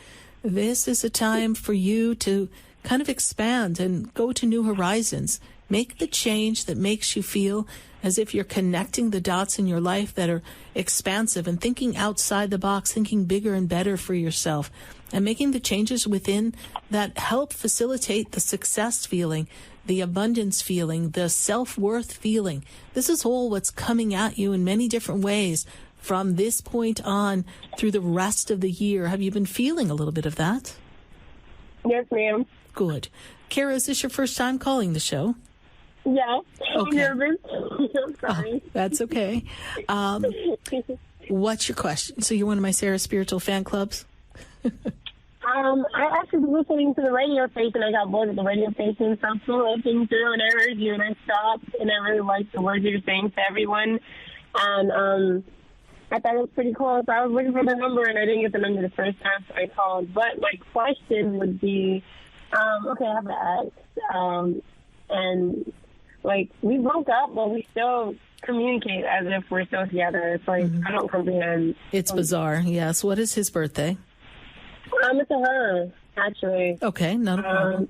This is a time for you to kind of expand and go to new horizons. Make the change that makes you feel as if you're connecting the dots in your life that are expansive and thinking outside the box, thinking bigger and better for yourself, and making the changes within that help facilitate the success feeling, the abundance feeling, the self-worth feeling. This is all what's coming at you in many different ways from this point on through the rest of the year. Have you been feeling a little bit of that? Yes, ma'am. Good. Kara, is this your first time calling the show? Yeah. Okay. I'm nervous. I'm sorry. Oh, that's okay. What's your question? So you're one of my Sarah Spiritual fan clubs? I actually was listening to the radio station. I got bored of the radio station, so I'm still listening through, and I heard you, and I stopped, and I really liked the words you were saying to everyone. And I thought it was pretty cool. So I was looking for the number, and I didn't get the number the first time, so I called. But my question would be, okay, I have an ex, and like, we broke up, but we still communicate as if we're still together. It's like, I don't comprehend. It's bizarre, yes. What is his birthday? It's a her, actually. Okay, not a problem.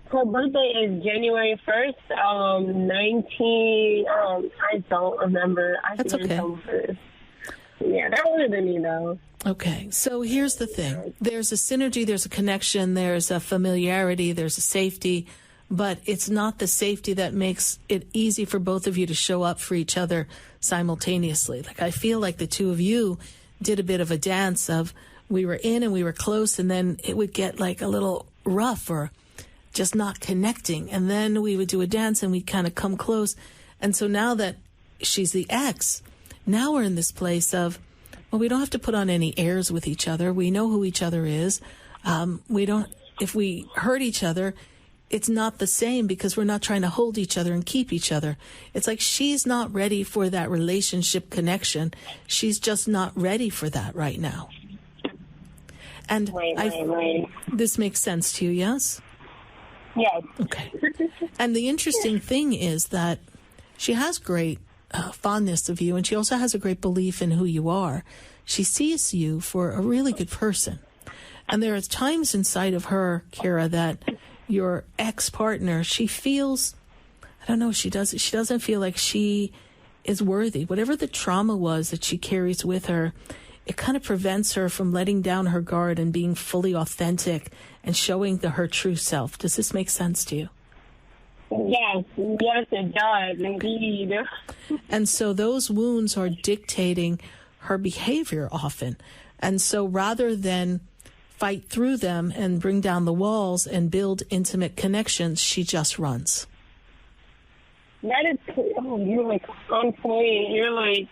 Her birthday is January 1st, 19, I don't remember. That's okay. Yeah, that older than me, though. Okay, so here's the thing. There's a synergy, there's a connection, there's a familiarity, there's a safety, but it's not the safety that makes it easy for both of you to show up for each other simultaneously. Like, I feel like the two of you did a bit of a dance of we were in and we were close, and then it would get like a little rough or just not connecting. And then we would do a dance and we'd kind of come close. And so now that she's the ex, now we're in this place of, well, we don't have to put on any airs with each other. We know who each other is. If we hurt each other, it's not the same because we're not trying to hold each other and keep each other. It's like she's not ready for that relationship connection. She's just not ready for that right now. And right. This makes sense to you, yes? Yes. Okay. And the interesting thing is that she has great fondness of you, and she also has a great belief in who you are. She sees you for a really good person. And there are times inside of her, Kara, that your ex-partner, she feels, I don't know, she doesn't feel like she is worthy. Whatever the trauma was that she carries with her, it kind of prevents her from letting down her guard and being fully authentic and showing her true self. Does this make sense to you? Yes, it does, indeed. And so those wounds are dictating her behavior often. And so rather than fight through them and bring down the walls and build intimate connections, she just runs. That is, you're like on point. You're like,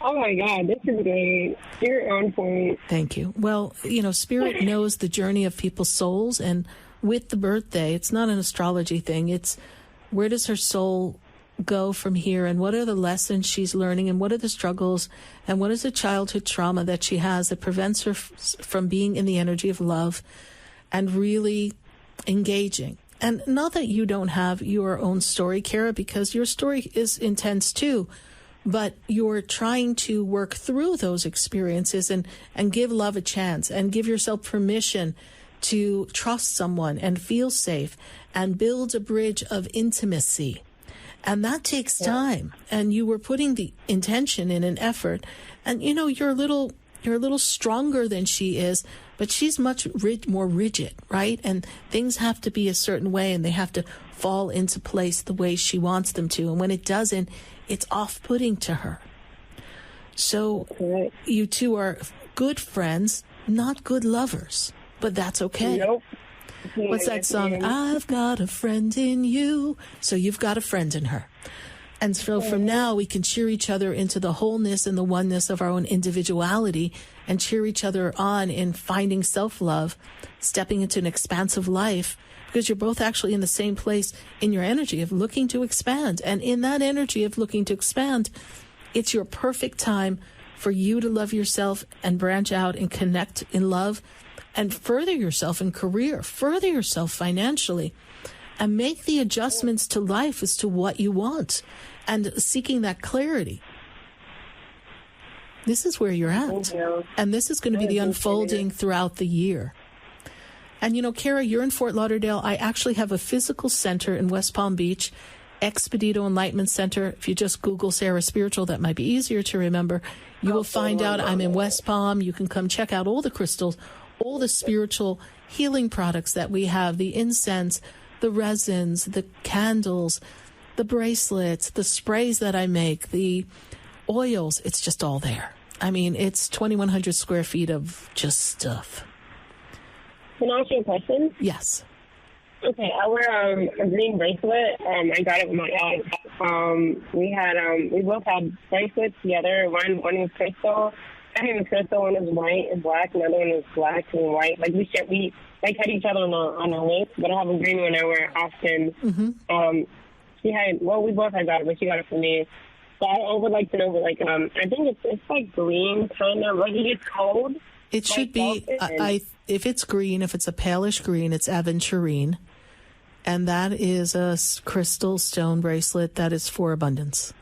oh my God, this is great. You're on point. Thank you. Well, Spirit knows the journey of people's souls, and with the birthday, it's not an astrology thing. It's where does her soul go from here, and what are the lessons she's learning, and what are the struggles, and what is the childhood trauma that she has that prevents her from being in the energy of love and really engaging. And not that you don't have your own story, Kara, because your story is intense too, but you're trying to work through those experiences and give love a chance and give yourself permission to trust someone and feel safe and build a bridge of intimacy. And that takes time. And you were putting the intention in an effort. And, you're a little stronger than she is, but she's much more rigid, right? And things have to be a certain way, and they have to fall into place the way she wants them to. And when it doesn't, it's off-putting to her. So you two are good friends, not good lovers, but that's okay. Nope. What's that song? I've got a friend in you. So you've got a friend in her. And so from now, we can cheer each other into the wholeness and the oneness of our own individuality and cheer each other on in finding self-love, stepping into an expansive life, because you're both actually in the same place in your energy of looking to expand. And in that energy of looking to expand, it's your perfect time for you to love yourself and branch out and connect in love and further yourself in career, further yourself financially, and make the adjustments to life as to what you want and seeking that clarity. This is where you're at. And this is going to be the unfolding throughout the year. And, you know, Kara, you're in Fort Lauderdale. I actually have a physical center in West Palm Beach, Expedito Enlightenment Center. If you just Google Sarah Spiritual, that might be easier to remember. You will find out I'm in West Palm. You can come check out all the crystals, all the spiritual healing products that we have, the incense, the resins, the candles, the bracelets, the sprays that I make, the oils. It's just all there. I mean, it's 2,100 square feet of just stuff. Can I ask you a question? Yes. Okay, I wear a green bracelet. I got it with my ex. We both had bracelets together. One was crystal. I think the crystal one is white and black, and the other one is black and white. Like we had each other on our waist, but I have a green one I wear often. Mm-hmm. We both had got it, but she got it for me. So I would like to know, like, I think it's like green, kind of. Like, it gets cold. It should be, if it's green, if it's a palish green, it's aventurine. And that is a crystal stone bracelet that is for abundance.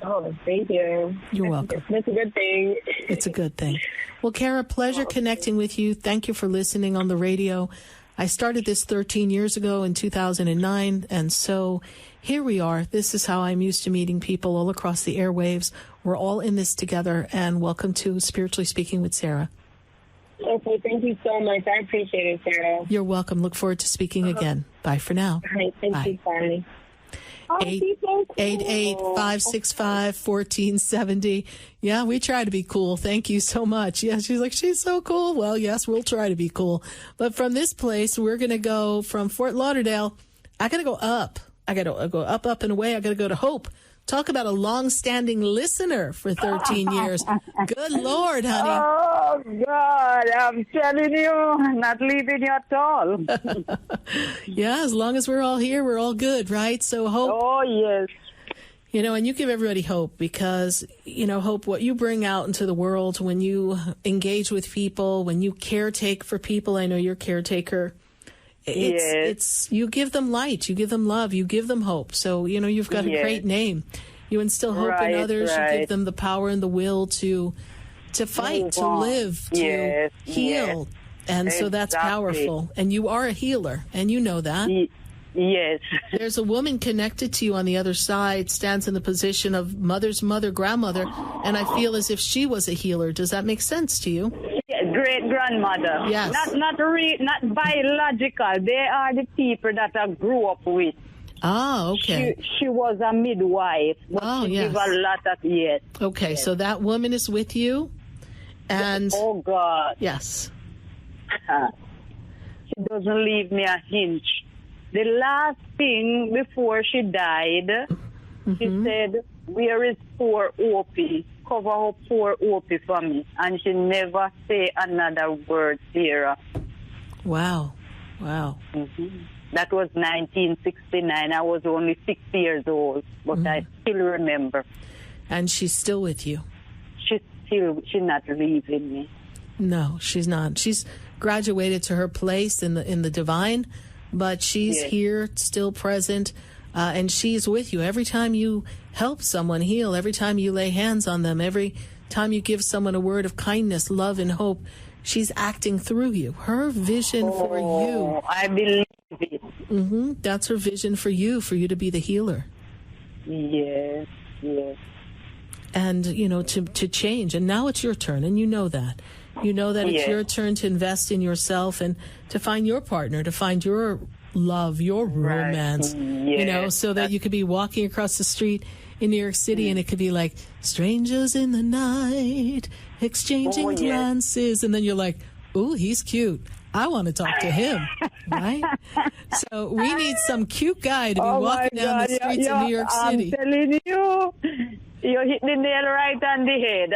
Oh, thank you. You're welcome. That's a good thing. It's a good thing. Well, Kara, pleasure connecting with you. Thank you for listening on the radio. I started this 13 years ago in 2009, and so here we are. This is how I'm used to meeting people all across the airwaves. We're all in this together, and welcome to Spiritually Speaking with Sarah. Okay, thank you so much. I appreciate it, Sarah. You're welcome. Look forward to speaking again. Bye for now. All right, thank you, Bye. 888-565-1470. Yeah, we try to be cool. Thank you so much. Yeah, she's like, she's so cool. Well, yes, we'll try to be cool. But from this place, we're going to go from Fort Lauderdale. I got to go up. I got to go up and away. I got to go to Hope. Talk about a long-standing listener for 13 years. Good Lord, honey. Oh, God, I'm telling you, not leaving you at all. Yeah, as long as we're all here, we're all good, right? So Hope. Oh, yes. You know, and you give everybody hope because, you know, Hope, what you bring out into the world when you engage with people, when you caretake for people, I know you're a caretaker. It's you give them light, you give them love, you give them hope. So, you know, you've got a great name. You instill hope in others. You give them the power and the will to fight, to live, to heal. And so that's powerful. And you are a healer, and you know that. Yes. There's a woman connected to you on the other side, stands in the position of mother's mother, grandmother, and I feel as if she was a healer. Does that make sense to you? Great grandmother. Yes. Not biological. They are the people that I grew up with. Ah, okay. She was a midwife. But she gave a lot of Okay, so that woman is with you, and oh God, yes, she doesn't leave me a hinge. The last thing before she died, she said, "Where is poor Opie? Cover her poor Opie for me." And she never say another word, Sarah. Wow. That was 1969. I was only 6 years old, but I still remember. And she's still with you? She's not leaving me. No, she's not. She's graduated to her place in the divine, but she's here, still present, and she's with you. Every time you help someone heal, every time you lay hands on them, every time you give someone a word of kindness, love, and hope, she's acting through you. Her vision for you. I believe it. That's her vision for you to be the healer. Yes. And, you know, to change. And now it's your turn, and you know that. You know that it's your turn to invest in yourself and to find your partner, to find your love, your romance, you know, so that you could be walking across the street in New York City and it could be like strangers in the night, exchanging glances. And then you're like, ooh, he's cute. I want to talk to him, right? So we need some cute guy to be walking down the streets of New York City. I'm telling you, you hit the nail right on the head.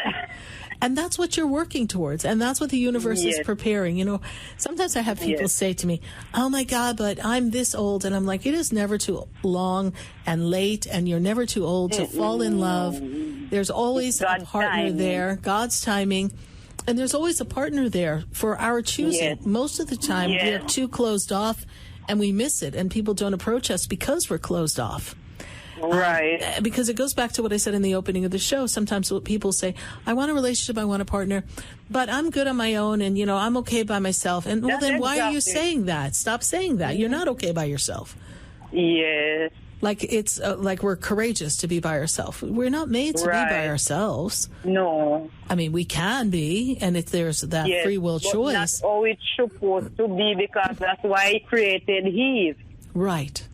And that's what you're working towards. And that's what the universe is preparing. You know, sometimes I have people say to me, oh my God, but I'm this old. And I'm like, it is never too long and late. And you're never too old to fall in love. There's always a partner there, God's timing. And there's always a partner there for our choosing. Most of the time, we're too closed off and we miss it. And people don't approach us because we're closed off. Right. Because it goes back to what I said in the opening of the show. Sometimes people say, I want a relationship, I want a partner, but I'm good on my own and, you know, I'm okay by myself. And well, then why are you saying that? Stop saying that. You're not okay by yourself. Yes. Like it's like we're courageous to be by ourselves. We're not made to be by ourselves. No. I mean, we can be, and if there's that free will choice. That's how it's supposed to be, because that's why he created Eve. Right.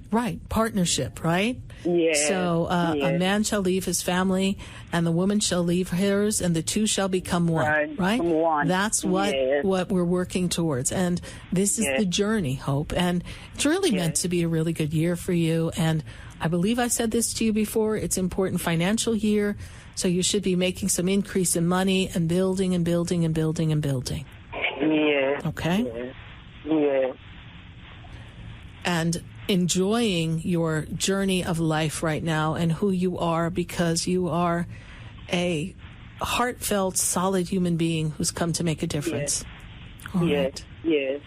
Right. Partnership, right? Yes. So a man shall leave his family and the woman shall leave hers and the two shall become one, right? One. That's what we're working towards. And this is the journey, Hope. And it's really meant to be a really good year for you. And I believe I said this to you before. It's an important financial year. So you should be making some increase in money and building and building and building and building. Yes. Okay? Yes. And enjoying your journey of life right now and who you are, because you are a heartfelt, solid human being who's come to make a difference. Yes. All Yes. right. Yes.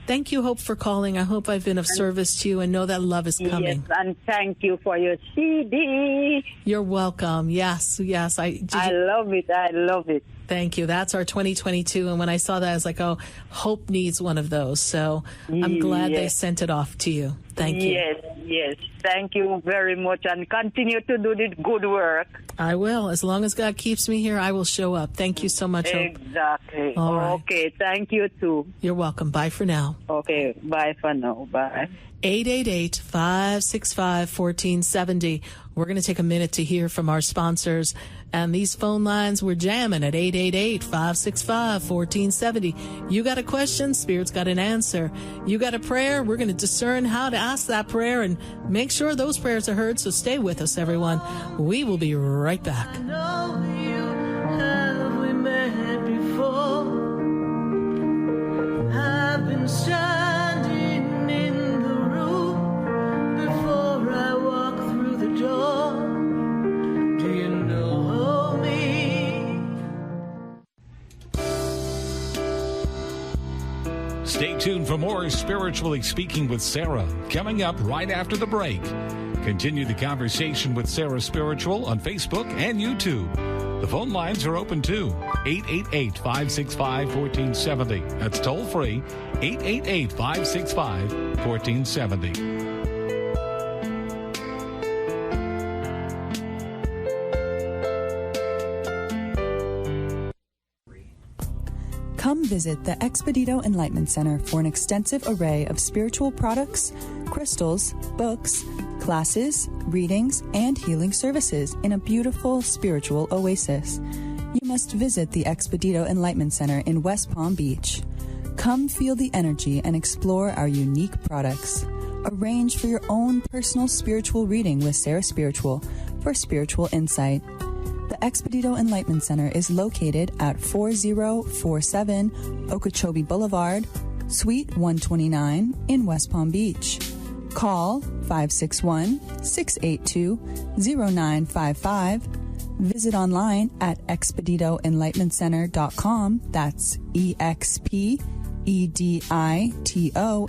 Thank you, Hope, for calling. I hope I've been of service to you and know that love is coming. Yes, and thank you for your CD. You're welcome. Yes, yes. I love it. I love it. Thank you. That's our 2022. And when I saw that, I was like, oh, Hope needs one of those. So I'm glad they sent it off to you. Thank you. Yes, yes. Thank you very much. And continue to do the good work. I will. As long as God keeps me here, I will show up. Thank you so much, Hope. Exactly. All right. Okay. Thank you, too. You're welcome. Bye for now. Okay. Bye for now. Bye. 888-565-1470. We're going to take a minute to hear from our sponsors. And these phone lines, we're jamming at 888-565-1470. You got a question, Spirit's got an answer. You got a prayer, we're going to discern how to ask that prayer and make sure those prayers are heard. So stay with us, everyone. We will be right back. I know you, have we met before? I've been standing in the room before I walk through the door. Do you know me? Stay tuned for more Spiritually Speaking with Sarah, coming up right after the break. Continue the conversation with Sarah Spiritual on Facebook and YouTube. The phone lines are open too. 888-565-1470. That's toll free. 888-565-1470. Come visit the Expedito Enlightenment Center for an extensive array of spiritual products, crystals, books, classes, readings, and healing services in a beautiful spiritual oasis. You must visit the Expedito Enlightenment Center in West Palm Beach. Come feel the energy and explore our unique products. Arrange for your own personal spiritual reading with Sarah Spiritual for spiritual insight. The Expedito Enlightenment Center is located at 4047 Okeechobee Boulevard, Suite 129 in West Palm Beach. Call 561-682-0955. Visit online at expeditoenlightenmentcenter.com. That's EXPEDITO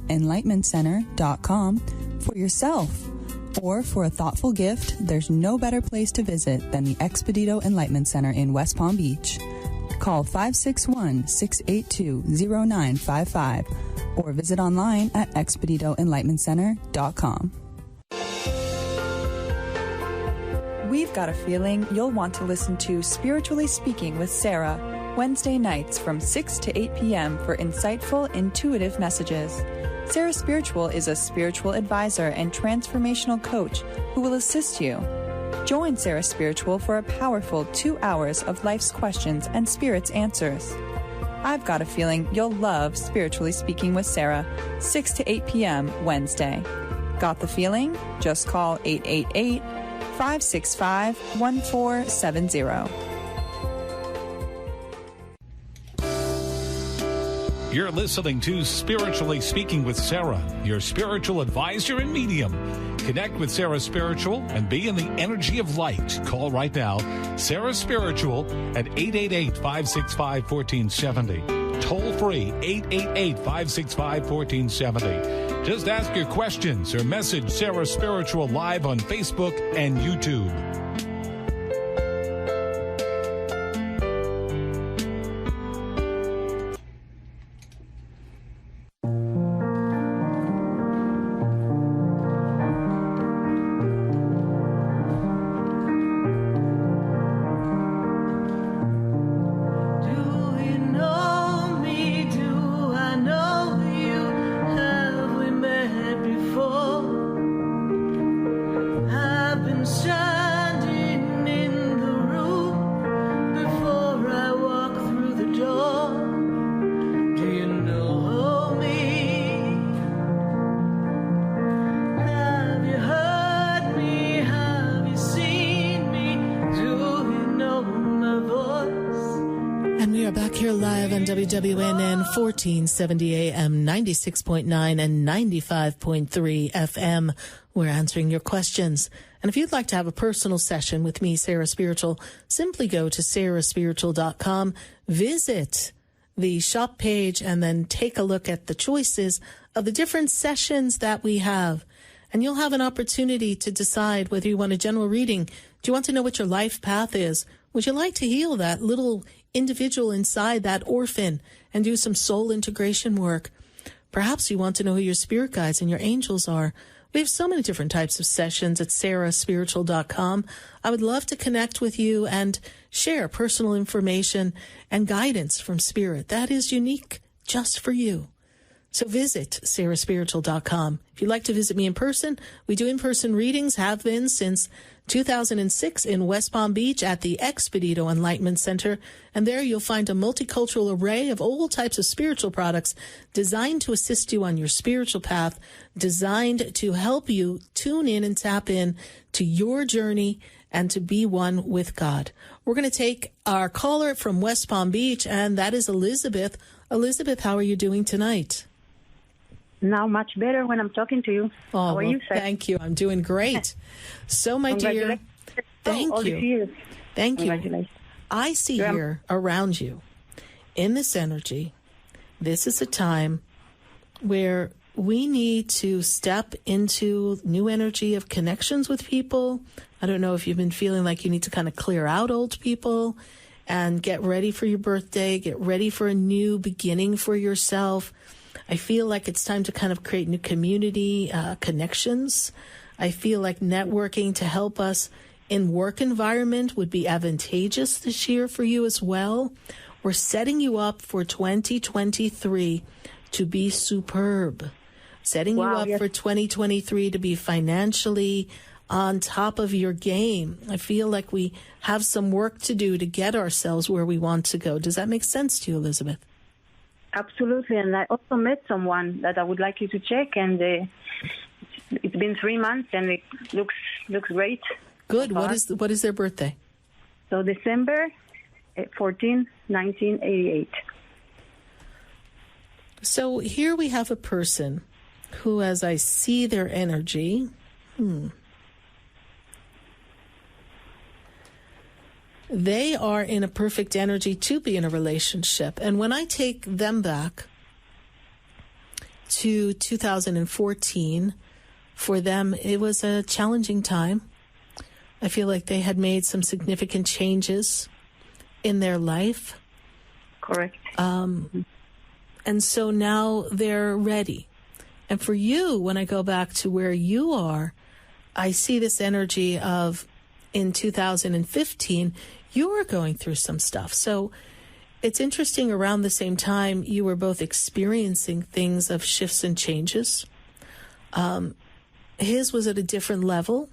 enlightenmentcenter.com for yourself. Or for a thoughtful gift, there's no better place to visit than the Expedito Enlightenment Center in West Palm Beach. Call 561-682-0955 or visit online at expeditoenlightenmentcenter.com. We've got a feeling you'll want to listen to Spiritually Speaking with Sarah, Wednesday nights from 6 to 8 p.m. for insightful, intuitive messages. Sarah Spiritual is a spiritual advisor and transformational coach who will assist you. Join Sarah Spiritual for a powerful 2 hours of life's questions and Spirit's answers. I've got a feeling you'll love Spiritually Speaking with Sarah, 6 to 8 p.m. Wednesday. Got the feeling? Just call 888-565-1470. You're listening to Spiritually Speaking with Sarah, your spiritual advisor and medium. Connect with Sarah Spiritual and be in the energy of light. Call right now, Sarah Spiritual at 888-565-1470. Toll free, 888-565-1470. Just ask your questions or message Sarah Spiritual live on Facebook and YouTube. WWNN 1470 AM, 96.9 and 95.3 FM. We're answering your questions. And if you'd like to have a personal session with me, Sarah Spiritual, simply go to sarahspiritual.com, visit the shop page, and then take a look at the choices of the different sessions that we have. And you'll have an opportunity to decide whether you want a general reading. Do you want to know what your life path is? Would you like to heal that little individual inside, that orphan, and do some soul integration work? Perhaps you want to know who your spirit guides and your angels are. We have so many different types of sessions at sarahspiritual.com. I would love to connect with you and share personal information and guidance from spirit that is unique just for you. So visit sarahspiritual.com. If you'd like to visit me in person, we do in-person readings, have been since 2006 in West Palm Beach at the Expedito Enlightenment Center. And there you'll find a multicultural array of all types of spiritual products designed to assist you on your spiritual path, designed to help you tune in and tap in to your journey and to be one with God. We're going to take our caller from West Palm Beach, and that is Elizabeth. Elizabeth, how are you doing tonight? Now much better when I'm talking to you. Oh, how are you, sir? Thank you. I'm doing great. So, my dear, thank you. Thank you. I see here around you, in this energy, this is a time where we need to step into new energy of connections with people. I don't know if you've been feeling like you need to kind of clear out old people and get ready for your birthday, get ready for a new beginning for yourself. I feel like it's time to kind of create new community connections. I feel like networking to help us in work environment would be advantageous this year for you as well. We're setting you up for 2023 to be superb. Setting you up for 2023 to be financially on top of your game. I feel like we have some work to do to get ourselves where we want to go. Does that make sense to you, Elizabeth? Absolutely, and I also met someone that I would like you to check, and it's been 3 months, and it looks great. Good. What is their birthday? So December 14, 1988. So here we have a person who, as I see their energy, they are in a perfect energy to be in a relationship. And when I take them back to 2014, for them, it was a challenging time. I feel like they had made some significant changes in their life. Correct. And so now they're ready. And for you, when I go back to where you are, I see this energy of in 2015, you were going through some stuff. So it's interesting, around the same time, you were both experiencing things of shifts and changes. His was at a different level.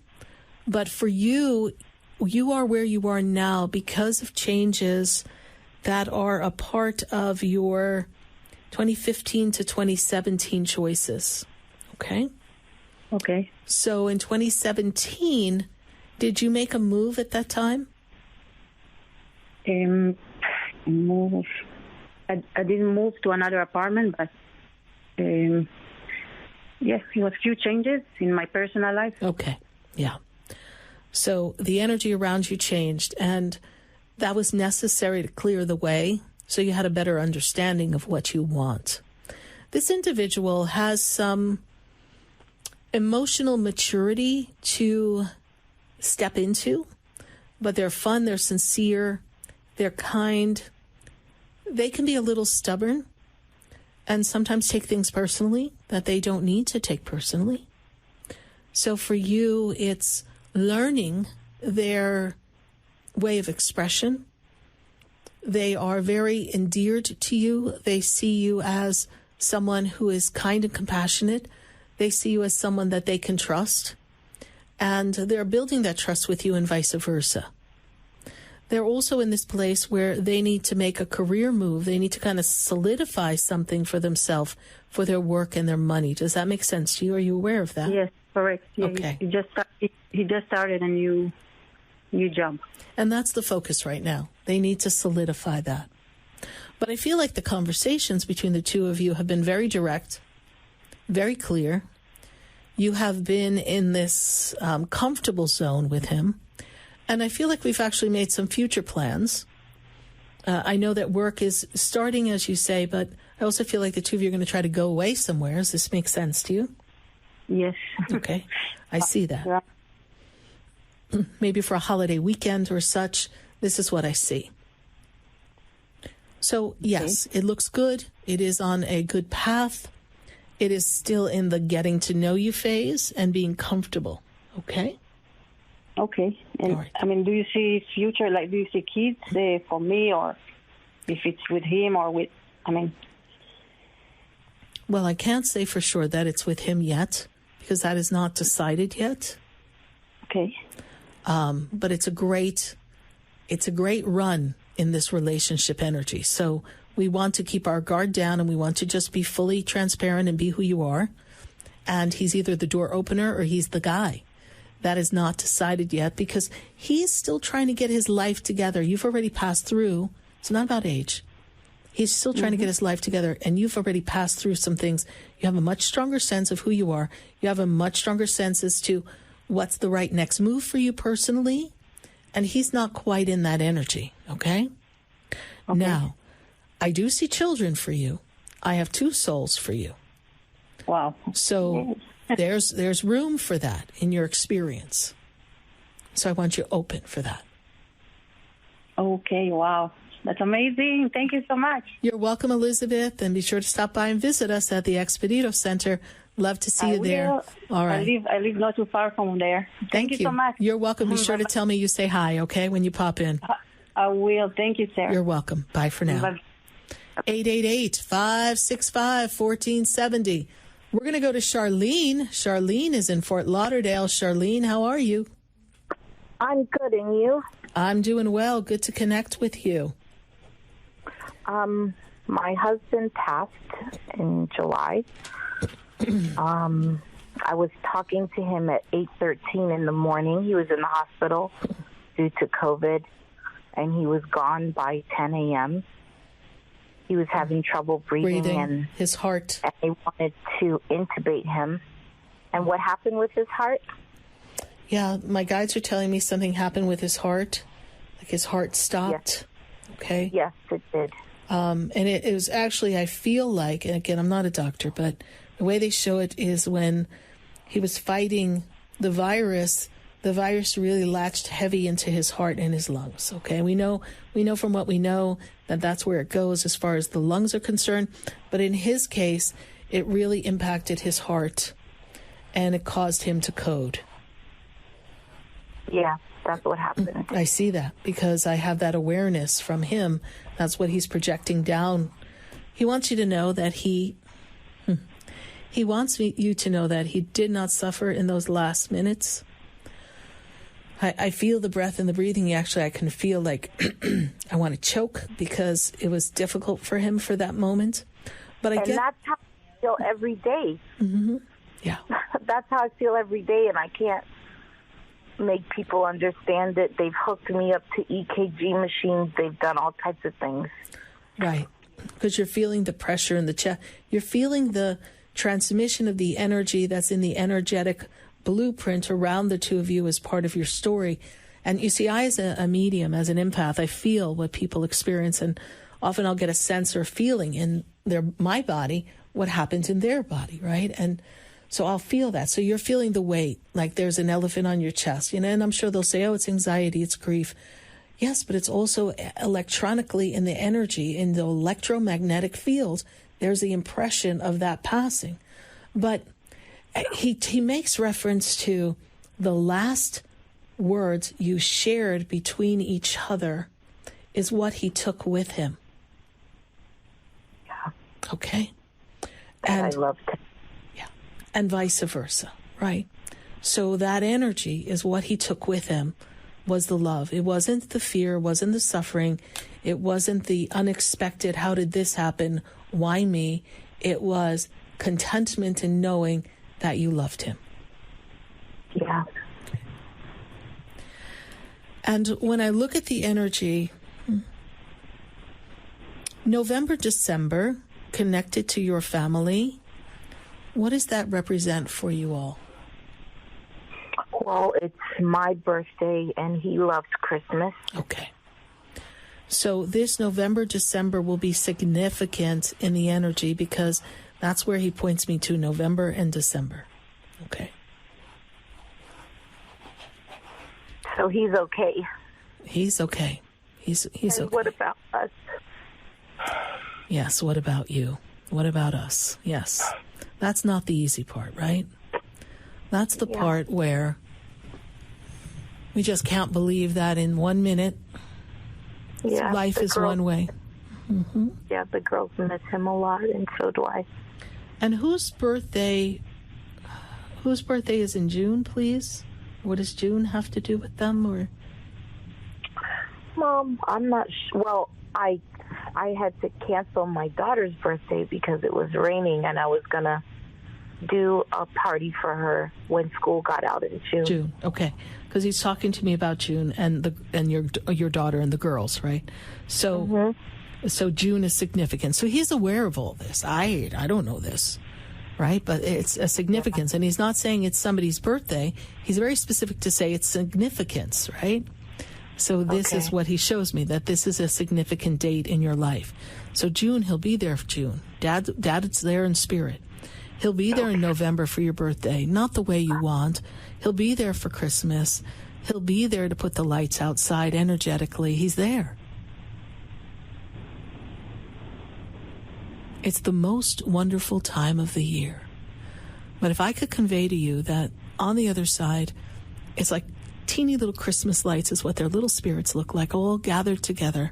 But for you, you are where you are now because of changes that are a part of your 2015 to 2017 choices. Okay? Okay. So in 2017, did you make a move at that time? Move. I didn't move to another apartment, but yes, it was a few changes in my personal life. Okay. Yeah. So the energy around you changed, and that was necessary to clear the way so you had a better understanding of what you want. This individual has some emotional maturity to step into, but they're fun, they're sincere, they're kind. They can be a little stubborn and sometimes take things personally that they don't need to take personally. So for you, it's learning their way of expression. They are very endeared to you. They see you as someone who is kind and compassionate. They see you as someone that they can trust. And they're building that trust with you and vice versa. They're also in this place where they need to make a career move. They need to kind of solidify something for themselves, for their work and their money. Does that make sense to you? Are you aware of that? Yes, correct. Yeah, okay. He just started a new job. And that's the focus right now. They need to solidify that. But I feel like the conversations between the two of you have been very direct, very clear. You have been in this comfortable zone with him. And I feel like we've actually made some future plans. I know that work is starting, as you say, but I also feel like the two of you are going to try to go away somewhere. Does this make sense to you? Yes. Okay. I see that. Yeah. Maybe for a holiday weekend or such. This is what I see. So, yes, It looks good. It is on a good path. It is still in the getting to know you phase and being comfortable. Okay? Okay. And right. I mean, do you see future, like, do you see kids for me, or if it's with him or with, Well, I can't say for sure that it's with him yet, because that is not decided yet. Okay. But it's a great run in this relationship energy. So we want to keep our guard down, and we want to just be fully transparent and be who you are. And he's either the door opener or he's the guy. That is not decided yet, because he's still trying to get his life together. You've already passed through. It's not about age. He's still trying to get his life together, and you've already passed through some things. You have a much stronger sense of who you are. You have a much stronger sense as to what's the right next move for you personally, and he's not quite in that energy, okay? Now, I do see children for you. I have 2 souls for you. Wow. So there's room for that in your experience. So I want you open for that. Okay, wow. That's amazing. Thank you so much. You're welcome, Elizabeth, and be sure to stop by and visit us at the Expedito Center. Love to see you there. All right. I live not too far from there. Thank you so much. You're welcome. Be sure to tell me you say hi, okay, when you pop in. I will. Thank you, Sarah. You're welcome. Bye for now. Bye. 888-565-1470. We're going to go to Charlene. Charlene is in Fort Lauderdale. Charlene, how are you? I'm good, and you? I'm doing well. Good to connect with you. My husband passed in July. I was talking to him at 8:13 in the morning. He was in the hospital due to COVID, and he was gone by 10 a.m. He was having trouble breathing and his heart. And they wanted to intubate him. And what happened with his heart? Yeah, my guides are telling me something happened with his heart. Like his heart stopped. Yes. Okay. Yes, it did. And it was actually, I feel like, and again, I'm not a doctor, but the way they show it is when he was fighting the virus really latched heavy into his heart and his lungs. Okay. We know from what we know that that's where it goes as far as the lungs are concerned. But in his case, it really impacted his heart and it caused him to code. Yeah, that's what happened. I see that because I have that awareness from him. That's what he's projecting down. He wants you to know that he wants you to know that he did not suffer in those last minutes. I feel the breath and the breathing. Actually, I can feel like I want to choke because it was difficult for him for that moment. But that's how I feel every day. Mm-hmm. Yeah. That's how I feel every day, and I can't make people understand it. They've hooked me up to EKG machines. They've done all types of things. Right. Because you're feeling the pressure in the chest. You're feeling the transmission of the energy that's in the energetic blueprint around the two of you as part of your story. And you see, I, as a medium, as an empath, I feel what people experience, and often I'll get a sense or feeling in my body what happens in their body, right? And so I'll feel that. So you're feeling the weight, like there's an elephant on your chest, and I'm sure they'll say, oh, it's anxiety, it's grief. Yes, but it's also electronically in the energy, in the electromagnetic field, there's the impression of that passing. But he makes reference to the last words you shared between each other is what he took with him. Yeah. Okay? And I loved it. Yeah. And vice versa, right? So that energy is what he took with him, was the love. It wasn't the fear, wasn't the suffering. It wasn't the unexpected, how did this happen? Why me? It was contentment in knowing that you loved him. Yeah. And when I look at the energy, November, December, connected to your family, what does that represent for you all? Well, it's my birthday, and he loves Christmas. Okay. So this November, December will be significant in the energy because that's where he points me to, November and December. Okay. So he's okay. He's okay. He's okay. What about us? Yes, what about you? What about us? Yes. That's not the easy part, right? That's the part where we just can't believe that in 1 minute life is one way. Mm-hmm. Yeah, the girls miss him a lot, and so do I. And whose birthday is in June, please? What does June have to do with them? Or Mom, I'm not sure. Well, I had to cancel my daughter's birthday because it was raining, and I was going to do a party for her when school got out in June. June, okay. Because he's talking to me about June and your daughter and the girls, right? So so June is significant. So he's aware of all this. I don't know this, right? But it's a significance. And he's not saying it's somebody's birthday. He's very specific to say it's significance, right? So this is what he shows me, that this is a significant date in your life. So June, he'll be there for June. Dad is there in spirit. He'll be there in November for your birthday, not the way you want. He'll be there for Christmas. He'll be there to put the lights outside energetically. He's there. It's the most wonderful time of the year. But if I could convey to you that on the other side, it's like teeny little Christmas lights is what their little spirits look like, all gathered together.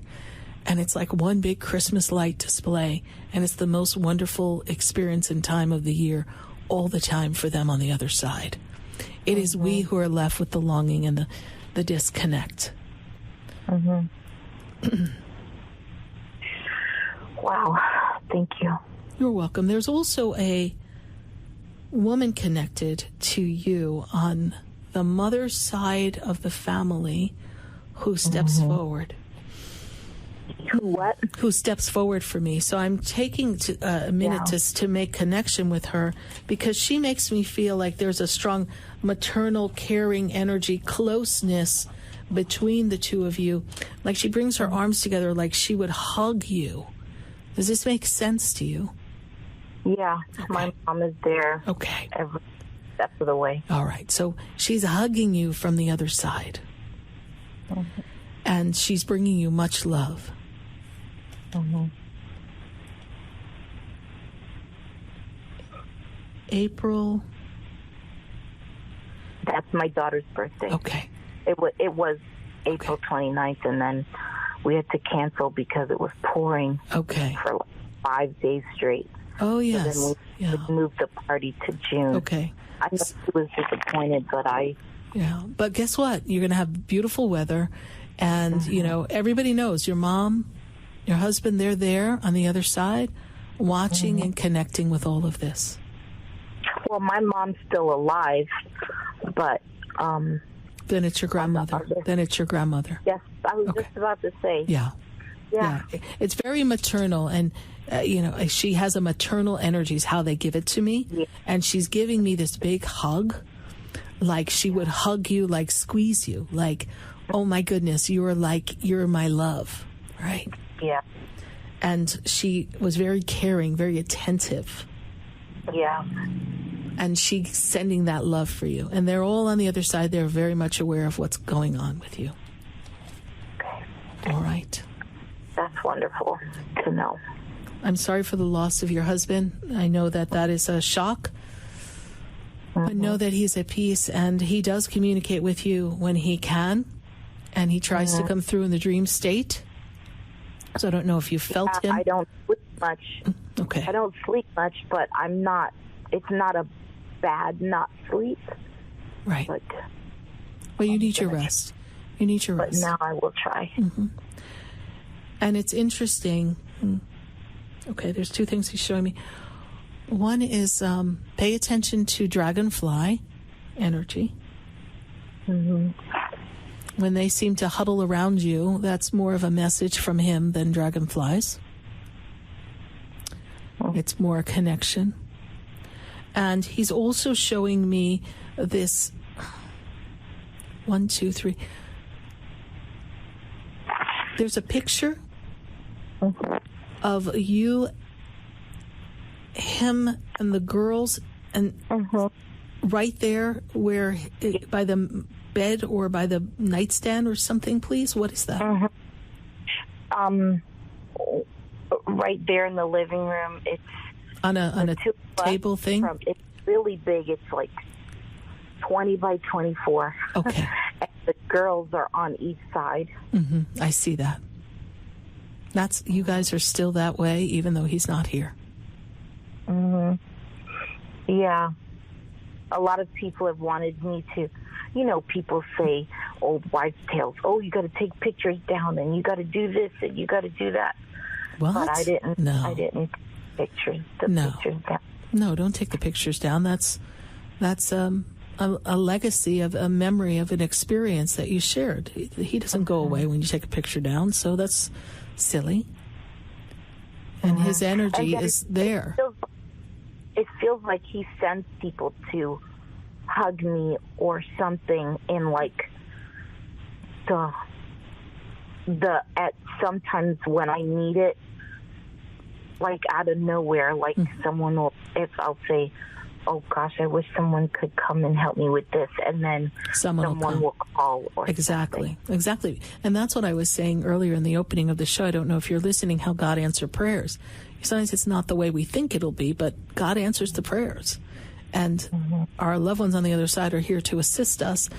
And it's like one big Christmas light display. And it's the most wonderful experience and time of the year all the time for them on the other side. It is we who are left with the longing and the disconnect. Wow. Thank you. You're welcome. There's also a woman connected to you on the mother's side of the family who steps forward. Who steps forward for me. So I'm taking a minute to make connection with her because she makes me feel like there's a strong maternal, caring energy, closeness between the two of you. Like she brings her arms together like she would hug you. Does this make sense to you? Yeah. Okay. My mom is there. Okay. Every step of the way. All right. So she's hugging you from the other side. And she's bringing you much love. April. That's my daughter's birthday. Okay. It was April 29th, and then we had to cancel because it was pouring. Okay. For like 5 days straight. Oh yes. So then we moved the party to June. Okay. I know she was disappointed, but I Yeah. But guess what? You're going to have beautiful weather. And, you know, everybody knows your mom, your husband, they're there on the other side watching and connecting with all of this. Well, my mom's still alive, but... then it's your grandmother. Yes, I was just about to say. Yeah. It's very maternal, and you know, she has a maternal energy is how they give it to me. Yeah. And she's giving me this big hug, like she would hug you, like squeeze you, like, oh my goodness, you're my love, right? Yeah. And she was very caring, very attentive. Yeah. And she's sending that love for you. And they're all on the other side. They're very much aware of what's going on with you. Okay. All right. That's wonderful to know. I'm sorry for the loss of your husband. I know that is a shock. But know that he's at peace, and he does communicate with you when he can. And he tries to come through in the dream state. So I don't know if you felt him. I don't sleep much. Okay. I don't sleep much, but it's not a bad not sleep. Right. But, well, you need your rest. You need your rest. But now I will try. Mm-hmm. And it's interesting. Okay, there's two things he's showing me. One is pay attention to dragonfly energy. Mm-hmm. When they seem to huddle around you, that's more of a message from him than dragonflies. It's more a connection. And he's also showing me this 1, 2, 3. There's a picture of you, him, and the girls, and right there where by the bed or by the nightstand or something, please. What is that? Right there in the living room. It's on a table thing. It's really big. It's like 20 by 24. Okay. And the girls are on each side. Mm-hmm. I see that. You guys are still that way, even though he's not here. Mm-hmm. Yeah. A lot of people have wanted me to, people say old wives' tales. Oh, you got to take pictures down, and you got to do this, and you got to do that. What? But I didn't. No. I didn't take pictures down. No, don't take the pictures down. That's a legacy of a memory of an experience that you shared. He doesn't go away when you take a picture down, so that's silly. And his energy is there. It feels like he sends people to hug me or something in like at sometimes when I need it, like out of nowhere, like someone will, if I'll say, oh gosh, I wish someone could come and help me with this, and then someone will call or Exactly. something. Exactly. And that's what I was saying earlier in the opening of the show. I don't know if you're listening, how God answers prayers. Sometimes it's not the way we think it'll be, but God answers the prayers. And our loved ones on the other side are here to assist us.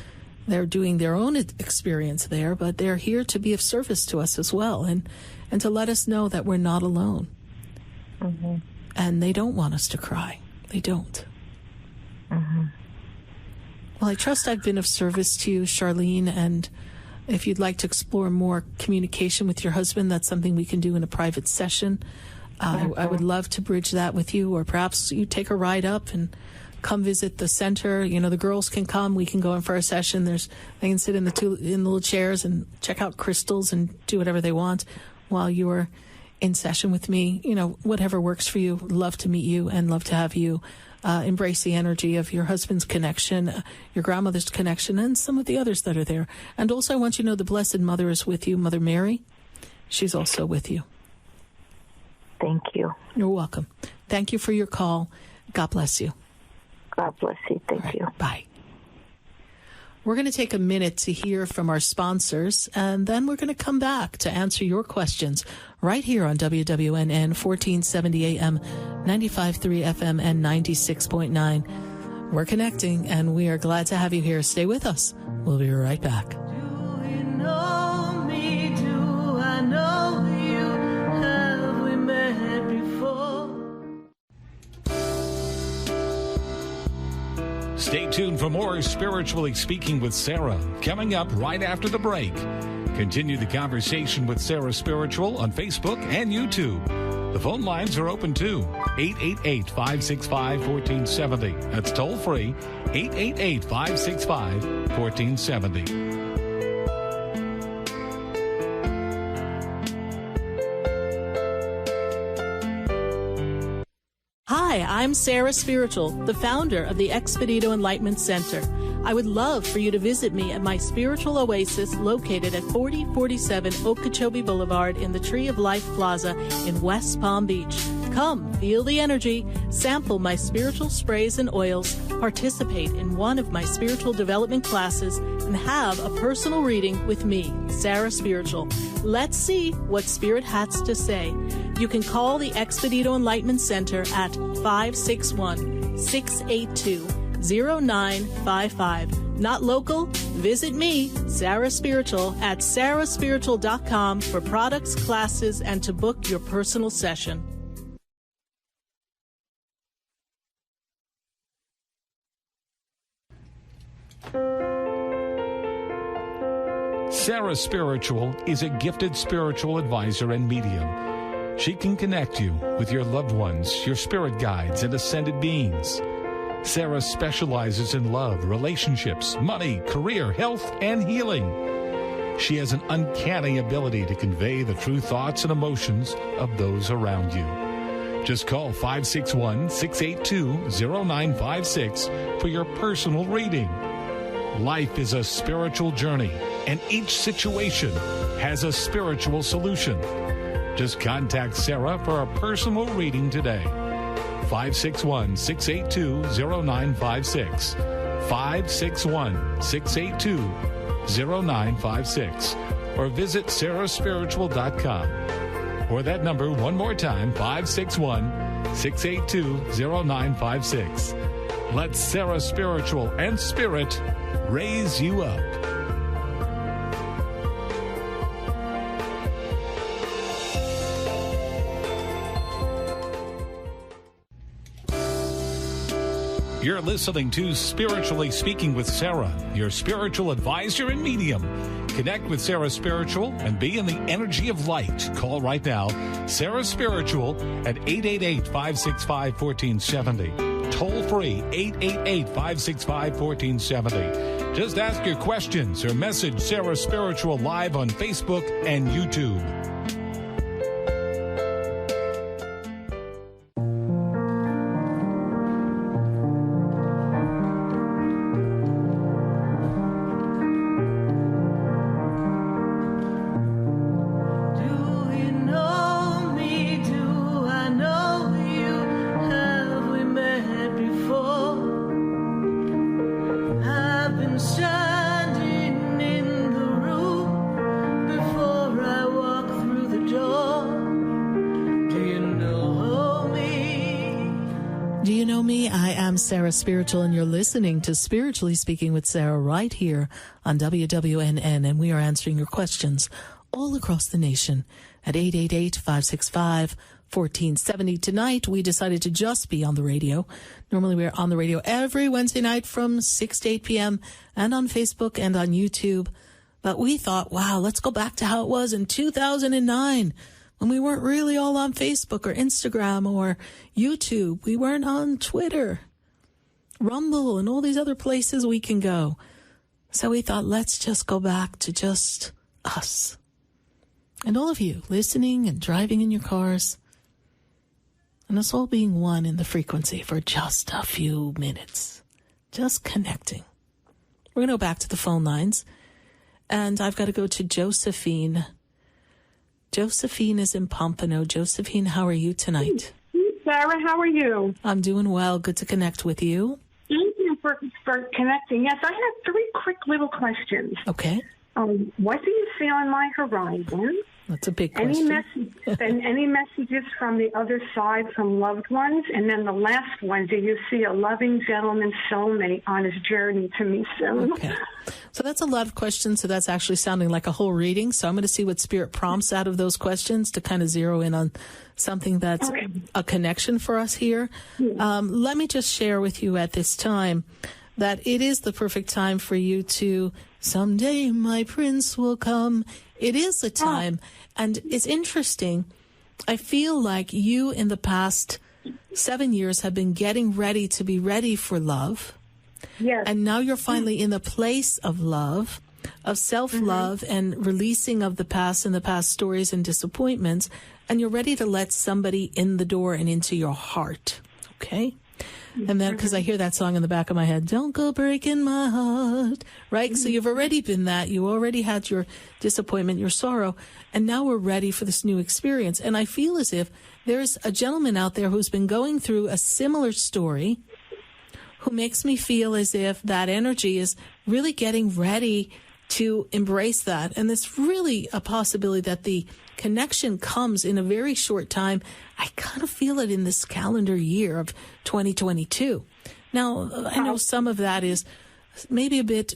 They're doing their own experience there, but they're here to be of service to us as well, and to let us know that we're not alone. Mm-hmm. And they don't want us to cry. They don't. Mm-hmm. Well, I trust I've been of service to you, Charlene, and if you'd like to explore more communication with your husband, that's something we can do in a private session. I would love to bridge that with you, or perhaps you take a ride up and come visit the center. The girls can come. We can go in for a session. They can sit in the little chairs and check out crystals and do whatever they want while you're in session with me. Whatever works for you. Love to meet you and love to have you embrace the energy of your husband's connection, your grandmother's connection, and some of the others that are there. And also, I want you to know the Blessed Mother is with you, Mother Mary. She's also with you. Thank you. You're welcome. Thank you for your call. God bless you. God bless you. Thank you. Bye. We're going to take a minute to hear from our sponsors, and then we're going to come back to answer your questions right here on WWNN 1470 AM, 95.3 FM, and 96.9. We're connecting, and we are glad to have you here. Stay with us. We'll be right back. Do you know me? Do I know you? Have we met before? Stay tuned for more Spiritually Speaking with Sarah, coming up right after the break. Continue the conversation with Sarah Spiritual on Facebook and YouTube. The phone lines are open too. 888-565-1470. That's toll free. 888-565-1470. Hi, I'm Sarah Spiritual, the founder of the Expedito Enlightenment Center. I would love for you to visit me at my spiritual oasis located at 4047 Okeechobee Boulevard in the Tree of Life Plaza in West Palm Beach. Come, feel the energy, sample my spiritual sprays and oils, participate in one of my spiritual development classes, and have a personal reading with me, Sarah Spiritual. Let's see what Spirit has to say. You can call the Expedito Enlightenment Center at 561-682-0955. Not local? Visit me, Sarah Spiritual, at sarahspiritual.com for products, classes, and to book your personal session. Sarah Spiritual is a gifted spiritual advisor and medium. She can connect you with your loved ones, your spirit guides, and ascended beings. Sarah specializes in love, relationships, money, career, health, and healing. She has an uncanny ability to convey the true thoughts and emotions of those around you. Just call 561-682-0956 for your personal reading. Life is a spiritual journey, and each situation has a spiritual solution. Just contact Sarah for a personal reading today. 561-682-0956. 561-682-0956. Or visit sarahspiritual.com. Or that number one more time, 561-682-0956. Let Sarah Spiritual and Spirit raise you up. You're listening to Spiritually Speaking with Sarah, your spiritual advisor and medium. Connect with Sarah Spiritual and be in the energy of light. Call right now, Sarah Spiritual at 888-565-1470. Toll free, 888-565-1470. Just ask your questions or message Sarah Spiritual live on Facebook and YouTube. Sarah Spiritual, and you're listening to Spiritually Speaking with Sarah right here on WWNN, and we are answering your questions all across the nation at 888-565-1470. Tonight, we decided to just be on the radio. Normally, we're on the radio every Wednesday night from 6 to 8 p.m. and on Facebook and on YouTube. But we thought, wow, let's go back to how it was in 2009 when we weren't really all on Facebook or Instagram or YouTube. We weren't on Twitter, Rumble, and all these other places we can go. So we thought, let's just go back to just us. And all of you listening and driving in your cars, and us all being one in the frequency for just a few minutes. Just connecting. We're going to go back to the phone lines. And I've got to go to Josephine. Josephine is in Pompano. Josephine, how are you tonight? Sarah, how are you? I'm doing well. Good to connect with you. Thank you for connecting. Yes, I have three quick little questions. Okay. What do you see on my horizon? That's a big question. Any messages from the other side from loved ones? And then the last one, do you see a loving gentleman soulmate on his journey to me soon? Okay. So that's a lot of questions. So that's actually sounding like a whole reading. So I'm going to see what Spirit prompts out of those questions to kind of zero in on something that's a connection for us here. Let me just share with you at this time that it is the perfect time for you to, someday my prince will come. It is a time. And it's interesting. I feel like you in the past 7 years have been getting ready to be ready for love. Yes. And now you're finally in the place of love, of self-love and releasing of the past and the past stories and disappointments. And you're ready to let somebody in the door and into your heart. Okay? And then, because I hear that song in the back of my head, don't go breaking my heart, right? So you've already been that. You already had your disappointment, your sorrow, and now we're ready for this new experience. And I feel as if there's a gentleman out there who's been going through a similar story who makes me feel as if that energy is really getting ready to embrace that. And it's really a possibility that the connection comes in a very short time. I kind of feel it in this calendar year of 2022. Now, I know some of that is maybe a bit,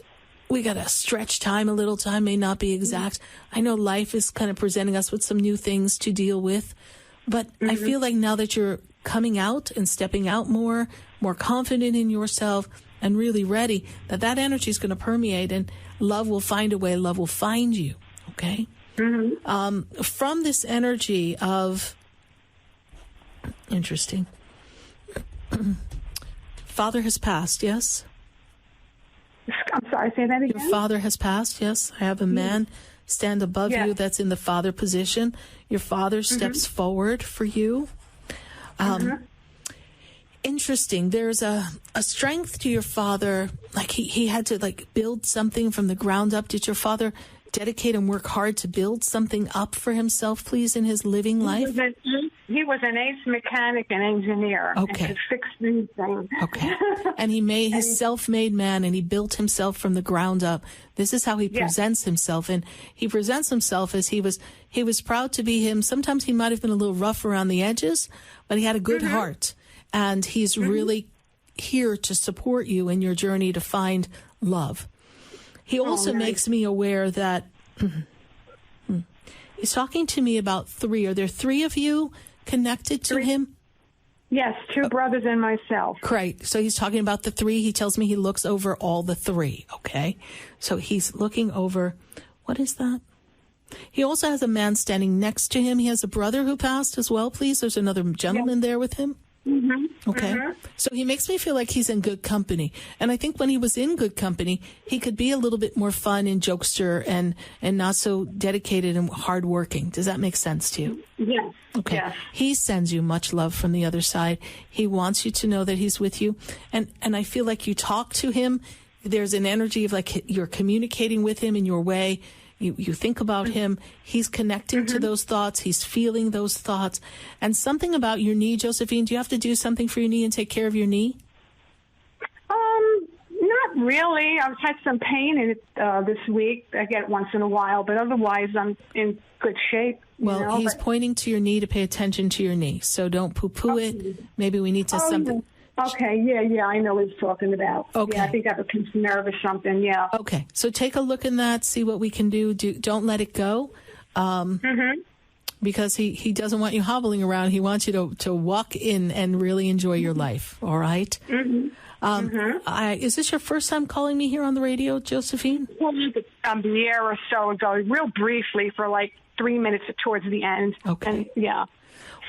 we got to stretch time a little. Time may not be exact. I know life is kind of presenting us with some new things to deal with. But I feel like now that you're coming out and stepping out more confident in yourself and really ready, that energy is going to permeate and love will find a way. Love will find you. Okay? From this energy of, interesting, father has passed, yes? I'm sorry, say that again? Your father has passed, yes? I have a man stand above you that's in the father position. Your father steps forward for you. Interesting. There's a strength to your father. Like he had to build something from the ground up. Did your father dedicate and work hard to build something up for himself, please, in his living life? He was an ace mechanic and engineer. Okay. And could fix anything. Okay. And he made his self-made man, and he built himself from the ground up. This is how he presents himself. And he presents himself as he was proud to be him. Sometimes he might have been a little rough around the edges, but he had a good heart. And he's really here to support you in your journey to find love. He also makes me aware that he's talking to me about 3. Are there 3 of you connected to him? Yes, 2 brothers and myself. Great. So he's talking about the 3. He tells me he looks over all the 3. Okay. So he's looking over. What is that? He also has a man standing next to him. He has a brother who passed as well, please. There's another gentleman there with him. Okay. So he makes me feel like he's in good company. And I think when he was in good company, he could be a little bit more fun and jokester and not so dedicated and hardworking. Does that make sense to you? Yes. Okay. Yes. He sends you much love from the other side. He wants you to know that he's with you. And I feel like you talk to him. There's an energy of you're communicating with him in your way. You think about him. He's connecting to those thoughts. He's feeling those thoughts. And something about your knee, Josephine, do you have to do something for your knee and take care of your knee? Not really. I've had some pain in it this week. I get it once in a while, but otherwise I'm in good shape. Well, he's pointing to your knee to pay attention to your knee. So don't poo-poo it. Maybe we need to something. Okay, yeah, I know what he's talking about. Okay. Yeah, I think I have a piece of nerve or something, yeah. Okay, so take a look in that, see what we can do. Don't let it go, because he doesn't want you hobbling around. He wants you to walk in and really enjoy your life, all right? Is this your first time calling me here on the radio, Josephine? Well, a year or so ago, real briefly for 3 minutes towards the end. Okay. And, yeah.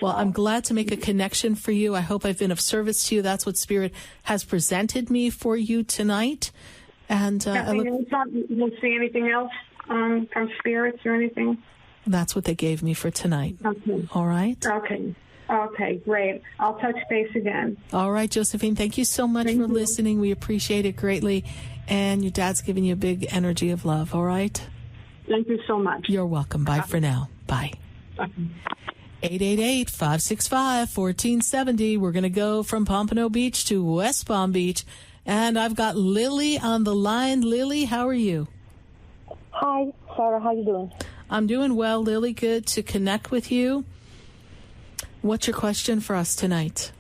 Well, I'm glad to make a connection for you. I hope I've been of service to you. That's what Spirit has presented me for you tonight. And you don't see anything else from spirits or anything? That's what they gave me for tonight. Okay. All right? Okay, great. I'll touch base again. All right, Josephine, thank you so much for listening. We appreciate it greatly. And your dad's giving you a big energy of love, all right? Thank you so much. You're welcome. Bye for now. Bye. 888-565-1470. We're going to go from Pompano Beach to West Palm Beach. And I've got Lily on the line. Lily, how are you? Hi, Sarah. How you doing? I'm doing well, Lily. Good to connect with you. What's your question for us tonight?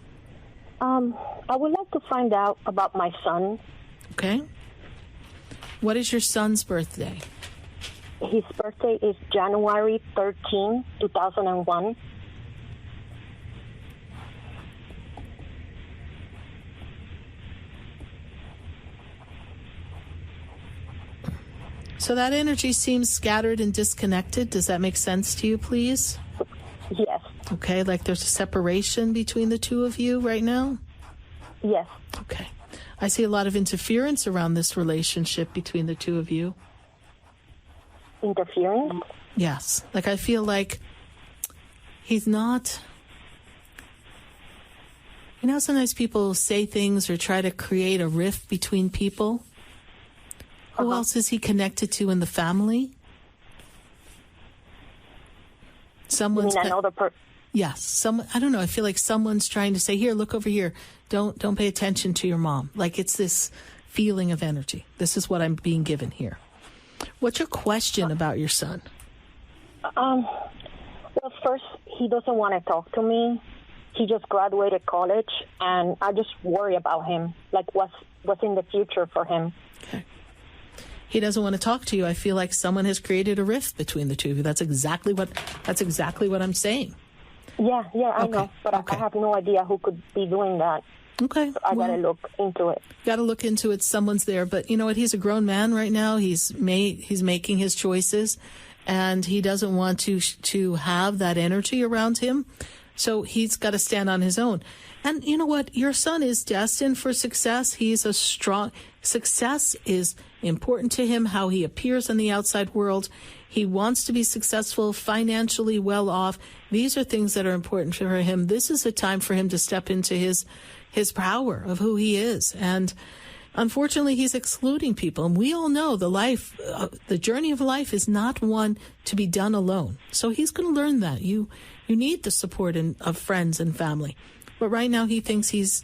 I would like to find out about my son. Okay. What is your son's birthday? His birthday is January 13, 2001. So that energy seems scattered and disconnected. Does that make sense to you, please? Yes. Okay, like there's a separation between the two of you right now? Yes. Okay. I see a lot of interference around this relationship between the two of you. Interference? Yes. Like I feel like he's not... You know, sometimes people say things or try to create a rift between people. Who else is he connected to in the family? Someone's... another person? Yes. I don't know. I feel like someone's trying to say, here, look over here. Don't pay attention to your mom. Like it's this feeling of energy. This is what I'm being given here. What's your question about your son? Well, first, he doesn't want to talk to me. He just graduated college, and I just worry about him, like what's in the future for him. Okay. He doesn't want to talk to you. I feel like someone has created a rift between the two of you. That's exactly what I'm saying. Yeah, I know, but I have no idea who could be doing that. Okay. So I got to look into it. Got to look into it. Someone's there, but you know what? He's a grown man right now. He's making his choices, and he doesn't want to have that energy around him. So he's got to stand on his own. And you know what? Your son is destined for success. Success is important to him, how he appears in the outside world. He wants to be successful, financially well off. These are things that are important for him. This is a time for him to step into his power of who he is. And unfortunately, he's excluding people. And we all know the journey of life is not one to be done alone. So he's going to learn that. You need the support of friends and family. But right now he thinks he's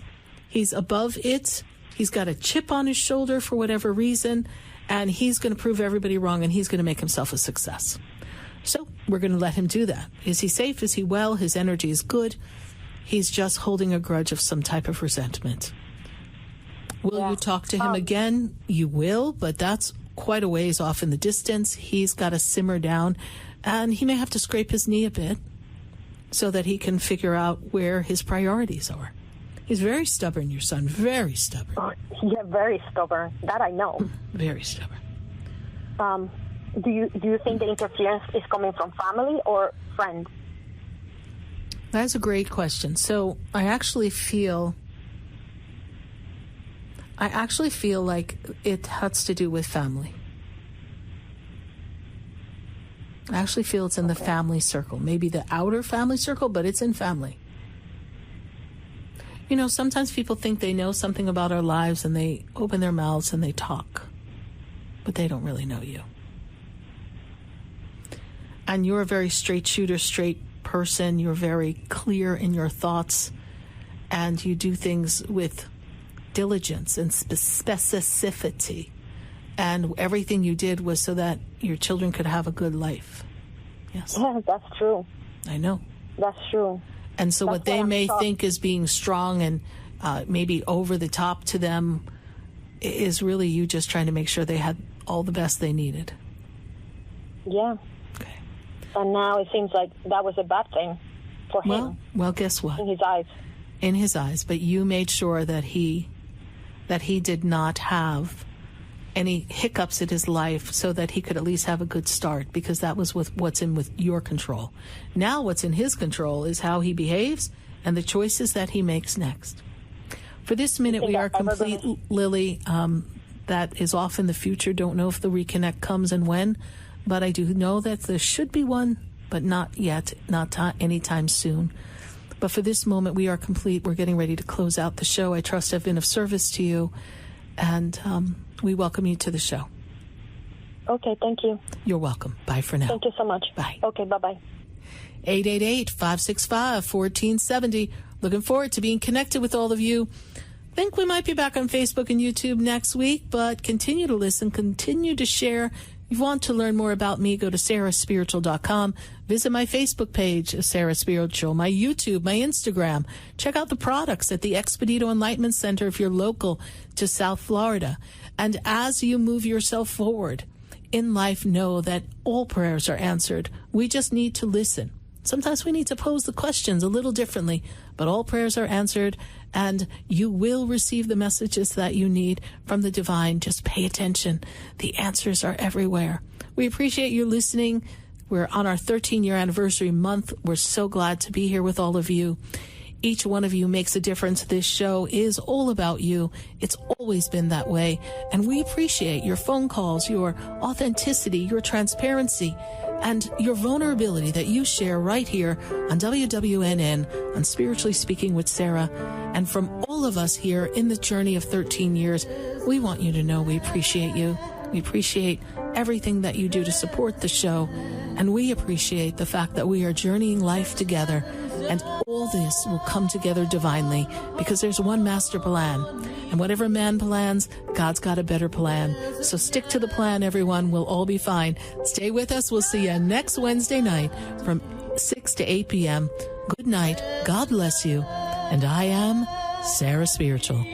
above it. He's got a chip on his shoulder for whatever reason, and he's going to prove everybody wrong, and he's going to make himself a success. So we're going to let him do that. Is he safe? Is he well? His energy is good. He's just holding a grudge of some type of resentment. Will you talk to him again? You will, but that's quite a ways off in the distance. He's got to simmer down, and he may have to scrape his knee a bit so that he can figure out where his priorities are. He's very stubborn, your son, very stubborn. Oh, yeah, very stubborn. That I know. Very stubborn. Do you think the interference is coming from family or friends? That's a great question. So I actually feel like it has to do with family. I actually feel it's in the family circle, maybe the outer family circle, but it's in family. You know, sometimes people think they know something about our lives and they open their mouths and they talk, but they don't really know you. And you're a very straight shooter, straight person. You're very clear in your thoughts, and you do things with diligence and specificity. And everything you did was so that your children could have a good life. Yes. Yeah, that's true. I know. That's true. And so what they may think is being strong and maybe over the top to them is really you just trying to make sure they had all the best they needed. Yeah. Okay. And now it seems like that was a bad thing for him. Well, guess what? In his eyes. In his eyes. But you made sure that he did not have any hiccups in his life so that he could at least have a good start, because that was what's in with your control. Now what's in his control is how he behaves and the choices that he makes next. For this minute, we are complete, Lily. That is off in the future. Don't know if the reconnect comes and when, but I do know that there should be one, but not yet, not anytime soon. But for this moment, we are complete. We're getting ready to close out the show. I trust I've been of service to you, and we welcome you to the show. Okay, thank you. You're welcome. Bye for now. Thank you so much. Bye. Okay, bye-bye. 888-565-1470. Looking forward to being connected with all of you. Think we might be back on Facebook and YouTube next week, but continue to listen, continue to share. If you want to learn more about me, go to sarahspiritual.com. Visit my Facebook page, Sarah Spiritual, my YouTube, my Instagram. Check out the products at the Expedito Enlightenment Center if you're local to South Florida. And as you move yourself forward in life, know that all prayers are answered. We just need to listen. Sometimes we need to pose the questions a little differently, but all prayers are answered, and you will receive the messages that you need from the divine. Just pay attention. The answers are everywhere. We appreciate you listening. We're on our 13-year anniversary month. We're so glad to be here with all of you. Each one of you makes a difference. This show is all about you. It's always been that way. And we appreciate your phone calls, your authenticity, your transparency, and your vulnerability that you share right here on WWNN, on Spiritually Speaking with Sarah. And from all of us here in the journey of 13 years, we want you to know we appreciate you. We appreciate everything that you do to support the show. And we appreciate the fact that we are journeying life together. And all this will come together divinely because there's one master plan. And whatever man plans, God's got a better plan. So stick to the plan, everyone. We'll all be fine. Stay with us. We'll see you next Wednesday night from 6 to 8 p.m. Good night. God bless you. And I am Sarah Spiritual.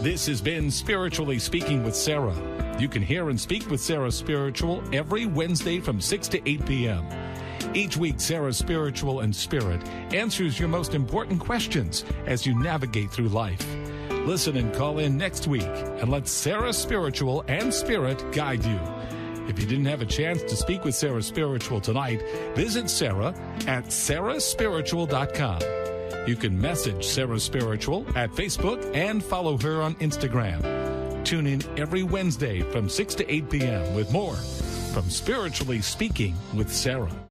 This has been Spiritually Speaking with Sarah. You can hear and speak with Sarah Spiritual every Wednesday from 6 to 8 p.m. Each week, Sarah Spiritual and Spirit answers your most important questions as you navigate through life. Listen and call in next week and let Sarah Spiritual and Spirit guide you. If you didn't have a chance to speak with Sarah Spiritual tonight, visit Sarah at sarahspiritual.com. You can message Sarah Spiritual at Facebook and follow her on Instagram. Tune in every Wednesday from 6 to 8 p.m. with more from Spiritually Speaking with Sarah.